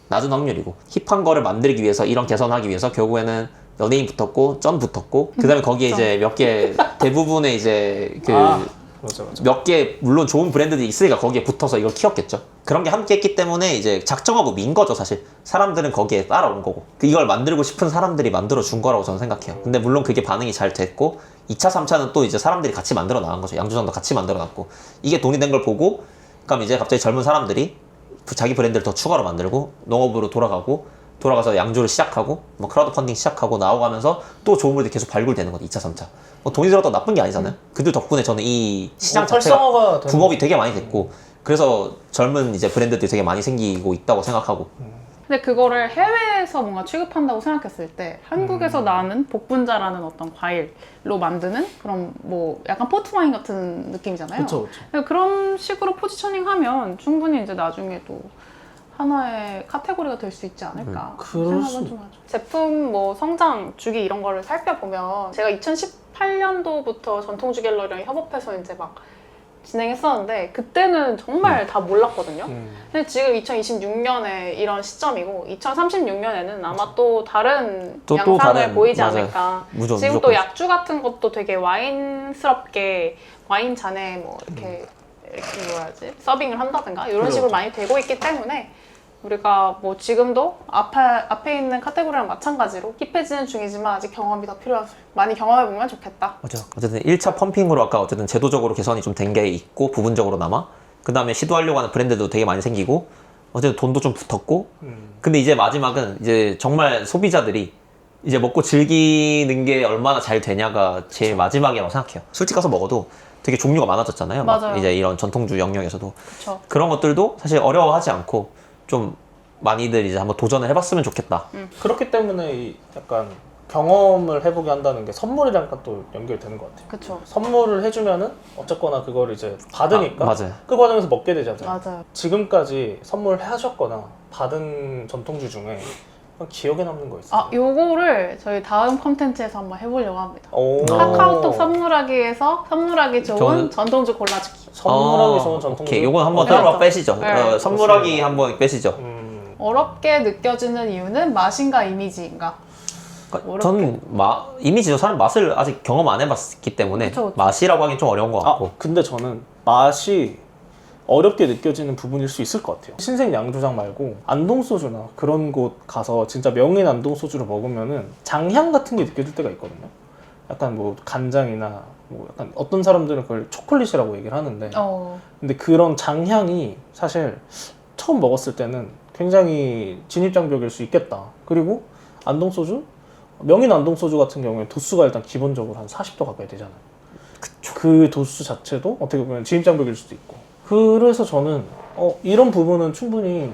낮은 확률이고 힙한 거를 만들기 위해서 이런 개선하기 위해서 결국에는 연예인 붙었고 점 붙었고 그다음에 거기에 이제 몇 개 대부분의 이제 맞아. 몇 개 물론 좋은 브랜드들이 있으니까 거기에 붙어서 이걸 키웠겠죠. 그런 게 함께 했기 때문에 이제 작정하고 민 거죠. 사실 사람들은 거기에 따라온 거고 이걸 만들고 싶은 사람들이 만들어 준 거라고 저는 생각해요. 근데 물론 그게 반응이 잘 됐고 2차 3차는 또 이제 사람들이 같이 만들어 나간 거죠. 양조장도 같이 만들어 놨고 이게 돈이 된 걸 보고 그럼 이제 갑자기 젊은 사람들이 자기 브랜드를 더 추가로 만들고 농업으로 돌아가서 양조를 시작하고 뭐 크라우드 펀딩 시작하고 나오가면서 또 좋은 물들이 계속 발굴되는 거죠. 2차 3차 뭐 돈이 들어도 나쁜 게 아니잖아요. 그들 덕분에 저는 이 시장 자체가 활성화가 되는 붐업이 되게 많이 됐고 그래서 젊은 이제 브랜드들이 되게 많이 생기고 있다고 생각하고 근데 그거를 해외에서 뭔가 취급한다고 생각했을 때 한국에서 나는 복분자라는 어떤 과일로 만드는 그런 뭐 약간 포트와인 같은 느낌이잖아요. 그쵸. 그러니까 그런 식으로 포지셔닝하면 충분히 이제 나중에 또 하나의 카테고리가 될 수 있지 않을까 그럴 생각은 수- 좀 하죠. 제품 뭐 성장 주기 이런 거를 살펴보면 제가 2018년도부터 전통주 갤러리랑 협업해서 이제 막 진행했었는데 그때는 정말 다 몰랐거든요. 근데 지금 2026년에 이런 시점이고 2036년에는 아마 또 다른 또 양상을 다른, 보이지 맞아요. 않을까. 무조건, 지금 무조건. 또 약주 같은 것도 되게 와인스럽게 와인 잔에 뭐 이렇게 뭐라 하지 서빙을 한다든가 이런 식으로 많이 되고 있기 때문에 우리가 뭐 지금도 앞에 있는 카테고리랑 마찬가지로 힙해지는 중이지만 아직 경험이 더 필요해서 많이 경험해보면 좋겠다. 맞아. 어쨌든 1차 펌핑으로 아까 어쨌든 제도적으로 개선이 좀 된 게 있고 부분적으로나마 그 다음에 시도하려고 하는 브랜드도 되게 많이 생기고 어쨌든 돈도 좀 붙었고 근데 이제 마지막은 이제 정말 소비자들이 이제 먹고 즐기는 게 얼마나 잘 되냐가 제일 마지막이라고 생각해요. 술집 가서 먹어도 되게 종류가 많아졌잖아요. 막 맞아요. 이제 이런 전통주 영역에서도 그쵸. 그런 것들도 사실 어려워하지 않고 좀 많이들 이제 한번 도전을 해봤으면 좋겠다. 그렇기 때문에 이 약간 경험을 해보게 한다는 게 선물이랑 또 연결되는 것 같아요. 그쵸. 선물을 해주면은 어쨌거나 그걸 이제 받으니까 맞아요. 그 과정에서 먹게 되잖아요. 맞아요. 지금까지 선물하셨거나 받은 전통주 중에 기억에 남는 거 있어요? 아, 요거를 저희 다음 컨텐츠에서 한번 해보려고 합니다. 오. 카카오톡 선물하기에서 선물하기 좋은 저는- 전통주 골라주기. 선물하기 좋은 전통주. 오케이, 요건 한번 네. 따로 빼시죠. 네. 선물하기 한번 빼시죠. 어렵게 느껴지는 이유는 맛인가 이미지인가? 그러니까 저는 이미지도 사람 맛을 아직 경험 안 해봤기 때문에 그쵸, 그쵸. 맛이라고 하긴 좀 어려운 것 같고. 근데 저는 맛이 어렵게 느껴지는 부분일 수 있을 것 같아요. 신생 양조장 말고 안동소주나 그런 곳 가서 진짜 명인 안동소주를 먹으면은 장향 같은 게 느껴질 때가 있거든요. 약간 뭐 간장이나 뭐 약간 어떤 사람들은 그걸 초콜릿이라고 얘기를 하는데 근데 그런 장향이 사실 처음 먹었을 때는 굉장히 진입장벽일 수 있겠다. 그리고 안동소주? 명인 안동소주 같은 경우에 도수가 일단 기본적으로 한 40도 가까이 되잖아요. 그 도수 자체도 어떻게 보면 진입장벽일 수도 있고. 그래서 저는 이런 부분은 충분히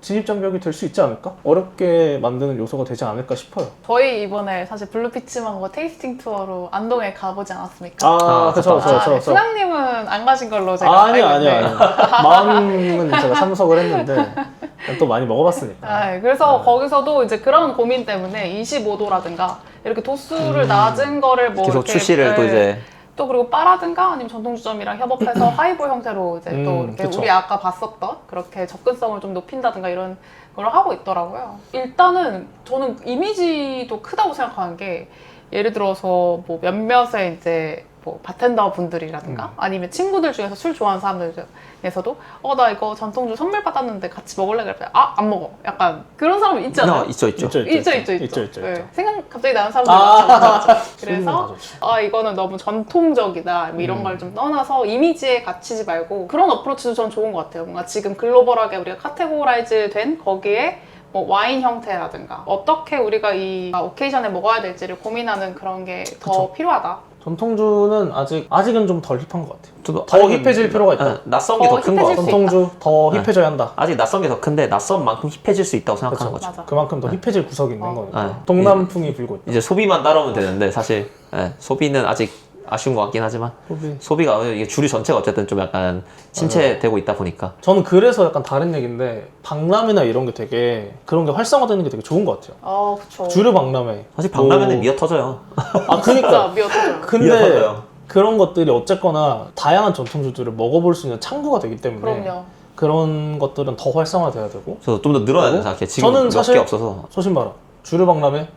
진입장벽이 될 수 있지 않을까? 어렵게 만드는 요소가 되지 않을까 싶어요. 저희 이번에 사실 블루피치망고 테이스팅 투어로 안동에 가보지 않았습니까? 그쵸. 수장님은 안 가신 걸로 제가 아니요. 알고 있는데. 마음은 제가 참석을 했는데 또 많이 먹어봤으니까. 그래서 거기서도 이제 그런 고민 때문에 25도라든가 이렇게 도수를 낮은 거를 뭐 계속 이렇게, 출시를 또 이제 또 그리고 바라든가 아니면 전통주점이랑 협업해서 하이볼 형태로 이제 또 이렇게 그쵸. 우리 아까 봤었던 그렇게 접근성을 좀 높인다든가 이런 걸 하고 있더라고요. 일단은 저는 이미지도 크다고 생각하는 게 예를 들어서 뭐 몇몇의 이제 뭐 바텐더 분들이라든가 아니면 친구들 중에서 술 좋아하는 사람들 중에서도 나 이거 전통주 선물 받았는데 같이 먹을래 그랬더니 안 먹어. 약간 그런 사람 있지 않아요? 있죠. 있죠. 있죠. 생각 갑자기 나는 사람들 많죠. 그래서 좋죠. 이거는 너무 전통적이다 뭐 이런 걸 좀 떠나서 이미지에 갇히지 말고 그런 어프로치도 전 좋은 것 같아요. 뭔가 지금 글로벌하게 우리가 카테고라이즈 된 거기에 뭐 와인 형태라든가 어떻게 우리가 이 오케이션에 먹어야 될지를 고민하는 그런 게 더 필요하다. 전통주는 아직은 좀 덜 힙한 것 같아요. 저도 더 힙해질 필요가 있다. 낯선 게 더 큰 것 힙해질 같아요. 수 전통주 더 힙해져야 한다. 아직 낯선 게 더 큰데 낯선 만큼 힙해질 수 있다고 생각하는 거죠. 맞아. 그만큼 더 힙해질 구석이 있는 거니까. 네. 동남풍이 불고 있다. 이제 소비만 따라오면 되는데 사실 소비는 아직 아쉬운 것 같긴 하지만 소비가 이게 주류 전체가 어쨌든 좀 약간 침체되고 있다 보니까 저는 그래서 약간 다른 얘기인데 박람회나 이런 게 되게 그런 게 활성화되는 게 되게 좋은 것 같아요. 그쵸. 주류 박람회. 사실 박람회는 미어 터져요. 진짜 그러니까. 미어터져요. 근데 미어터져요. 그런 것들이 어쨌거나 다양한 전통주들을 먹어볼 수 있는 창구가 되기 때문에 그럼요. 그런 것들은 더 활성화돼야 되고. 저도 좀 더 늘어야 된다 생각해. 지금 저는 몇 사실 개 없어서 소신 봐라. 주류 박람회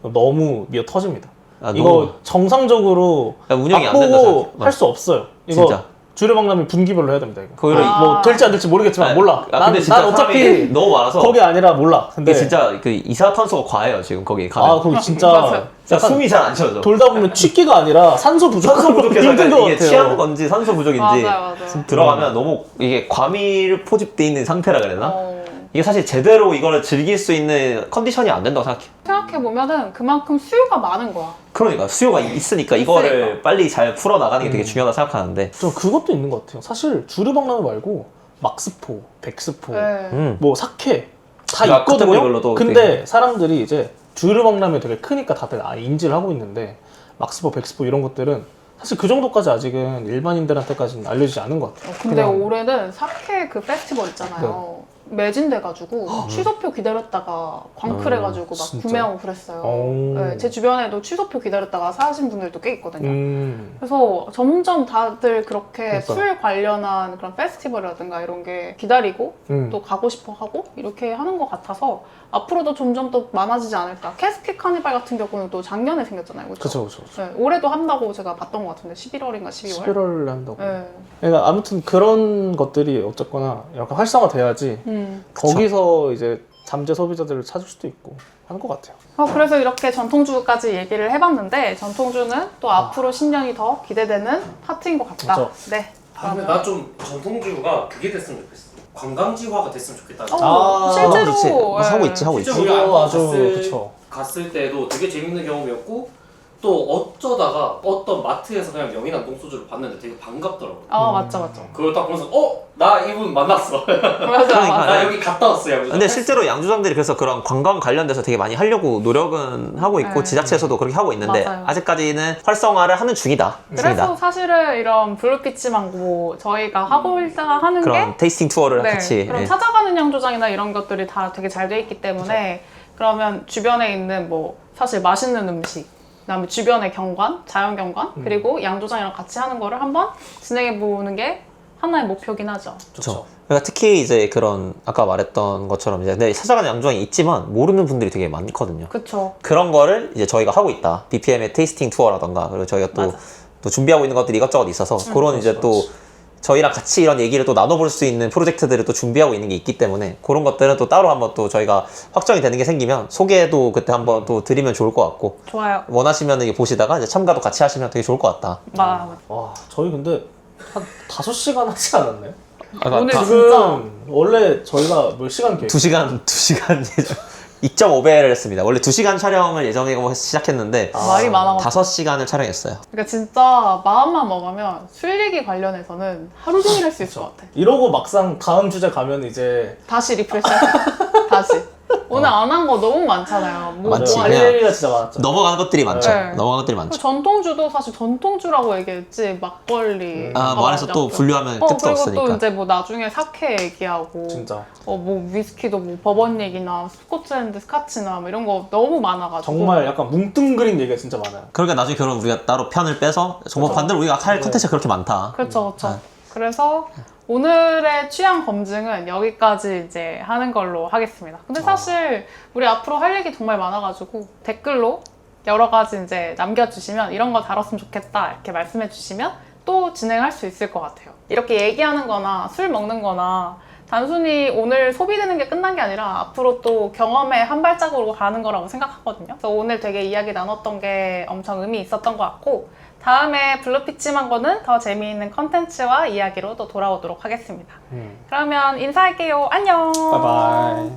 너무 미어 터집니다. 이거 너무 정상적으로 운영이 안 된다 맛보고 생각해. 할 수 없어요. 이거 진짜. 주류 박람회 분기별로 해야 됩니다. 이거. 거기로 뭐 될지 안 될지 모르겠지만 몰라. 근데 진짜 난 어차피 사람이 너무 많아서 거기 아니라 몰라. 근데 근데 진짜 그 이산화탄소가 과해요 지금 거기 가면. 거기 진짜 맞아요. 진짜 숨이 잘 안 쉬어져. 돌다 보면 취기가 아니라 산소 부족해서 산소 부족해서 힘든 것 이게 같아요. 취한 건지 산소 부족인지 맞아요. 들어가면 너무 이게 과밀 포집돼 있는 상태라 그래야 되나? 어. 이게 사실 제대로 이거를 즐길 수 있는 컨디션이 안 된다고 생각해. 생각해보면은 그만큼 수요가 많은 거야. 그러니까 수요가 있으니까 이거를 빨리 잘 풀어 나가는 게 되게 중요하다 생각하는데. 저 그것도 있는 것 같아요. 사실 주류 박람회 말고 막스포, 백스포, 네. 뭐 사케 다 그러니까 있거든요. 카테고리별로도 근데 사람들이 이제 주류 박람회 되게 크니까 다들 인지를 하고 있는데 막스포, 백스포 이런 것들은 사실 그 정도까지 아직은 일반인들한테까지는 알려지지 않은 것 같아요. 근데 그냥 올해는 사케 그 페스티벌 있잖아요. 매진돼가지고 취소표 기다렸다가 광클해가지고 막 진짜? 구매하고 그랬어요. 오. 네, 제 주변에도 취소표 기다렸다가 사신 분들도 꽤 있거든요. 그래서 점점 다들 그렇게 그러니까. 술 관련한 그런 페스티벌이라든가 이런 게 기다리고 또 가고 싶어 하고 이렇게 하는 것 같아서 앞으로도 점점 더 많아지지 않을까. 캐스키 카니발 같은 경우는 또 작년에 생겼잖아요. 그렇죠? 그쵸. 네, 올해도 한다고 제가 봤던 것 같은데 11월인가 12월? 11월에 한다고. 네. 그러니까 아무튼 그런 것들이 어쨌거나 약간 활성화돼야지 거기서 이제 잠재 소비자들을 찾을 수도 있고 하는 것 같아요. 그래서 이렇게 전통주까지 얘기를 해봤는데 전통주는 또 앞으로 신년이 더 기대되는 파트인 것 같다. 그쵸. 네. 근데 나 좀 전통주가 그게 됐으면 좋겠어. 관광지화가 됐으면 좋겠다. 실제로 그렇지. 예. 하고 있지. 실제로 우리가 그거 아주 갔을, 그쵸. 갔을 때도 되게 재밌는 경험이었고 또 어쩌다가 어떤 마트에서 그냥 명인한 농소주를 봤는데 되게 반갑더라고. 맞죠. 그걸 딱 보면서 나 이분 만났어. 맞아. 그러니까. 나 여기 갔다 왔어요. 근데 실제로 양조장들이 그래서 그런 관광 관련돼서 되게 많이 하려고 노력은 하고 있고 네. 지자체에서도 그렇게 하고 있는데 맞아요. 아직까지는 활성화를 하는 중이다. 그래서 사실은 이런 블루피치 망고 저희가 하고 있다가 하는 그런 게 테이스팅 투어를 네, 같이 그럼 예. 찾아가는 양조장이나 이런 것들이 다 되게 잘 돼 있기 때문에 그러면 주변에 있는 뭐 사실 맛있는 음식 그다음에 주변의 경관, 자연 경관 그리고 양조장이랑 같이 하는 거를 한번 진행해 보는 게 하나의 목표긴 하죠. 그렇죠. 그러니까 특히 이제 그런 아까 말했던 것처럼 이제 내 찾아가는 양조장이 있지만 모르는 분들이 되게 많거든요. 그렇죠. 그런 거를 이제 저희가 하고 있다. BPM의 테이스팅 투어라던가 그리고 저희가 또 준비하고 있는 것들이 이것저것 있어서 그런 이제 또 저희랑 같이 이런 얘기를 또 나눠볼 수 있는 프로젝트들을 또 준비하고 있는 게 있기 때문에 그런 것들은 또 따로 한번 또 저희가 확정이 되는 게 생기면 소개도 그때 한번 또 드리면 좋을 것 같고 좋아요. 원하시면 이게 보시다가 이제 참가도 같이 하시면 되게 좋을 것 같다. 와, 저희 근데 한 5시간 하지 않았나요? 오늘 진짜 지금 원래 저희가 몇 시간 계획? 2시간 예정 2.5배를 했습니다. 원래 2시간 촬영을 예정하고 시작했는데 말이 많아가지고 5시간을 촬영했어요. 그러니까 진짜 마음만 먹으면 술 얘기 관련해서는 하루 종일 할 수 있을 것 같아. 이러고 막상 다음 주제 가면 이제 다시 리프레시 다시. 오늘 안 한 거 너무 많잖아요. 많지. 할 그냥 얘기가 진짜 많았죠. 넘어가는 것들이 많죠. 네. 넘어가는 것들이 그 많죠. 전통주도 사실 전통주라고 얘기했지 막걸리. 뭐 안에서 또 분류하면 끝도 그리고 없으니까. 또 이제 뭐 나중에 사케 얘기하고. 진짜 뭐 위스키도 뭐 버번 얘기나 스코틀랜드 스카치나 뭐 이런 거 너무 많아가지고. 정말 약간 뭉뚱그린 얘기가 진짜 많아요. 그러니까 나중에 결혼 우리가 따로 편을 빼서 정말 반대로 우리가 할 컨텐츠가 그렇게 많다. 그렇죠. 그래서 오늘의 취향 검증은 여기까지 이제 하는 걸로 하겠습니다. 근데 사실 우리 앞으로 할 얘기 정말 많아가지고 댓글로 여러 가지 이제 남겨주시면 이런 거 다뤘으면 좋겠다 이렇게 말씀해주시면 또 진행할 수 있을 것 같아요. 이렇게 얘기하는 거나 술 먹는 거나 단순히 오늘 소비되는 게 끝난 게 아니라 앞으로 또 경험의 한 발자국으로 가는 거라고 생각하거든요. 그래서 오늘 되게 이야기 나눴던 게 엄청 의미 있었던 것 같고 다음에 블루피치만 거는 더 재미있는 컨텐츠와 이야기로 또 돌아오도록 하겠습니다. 그러면 인사할게요. 안녕. 바이바이.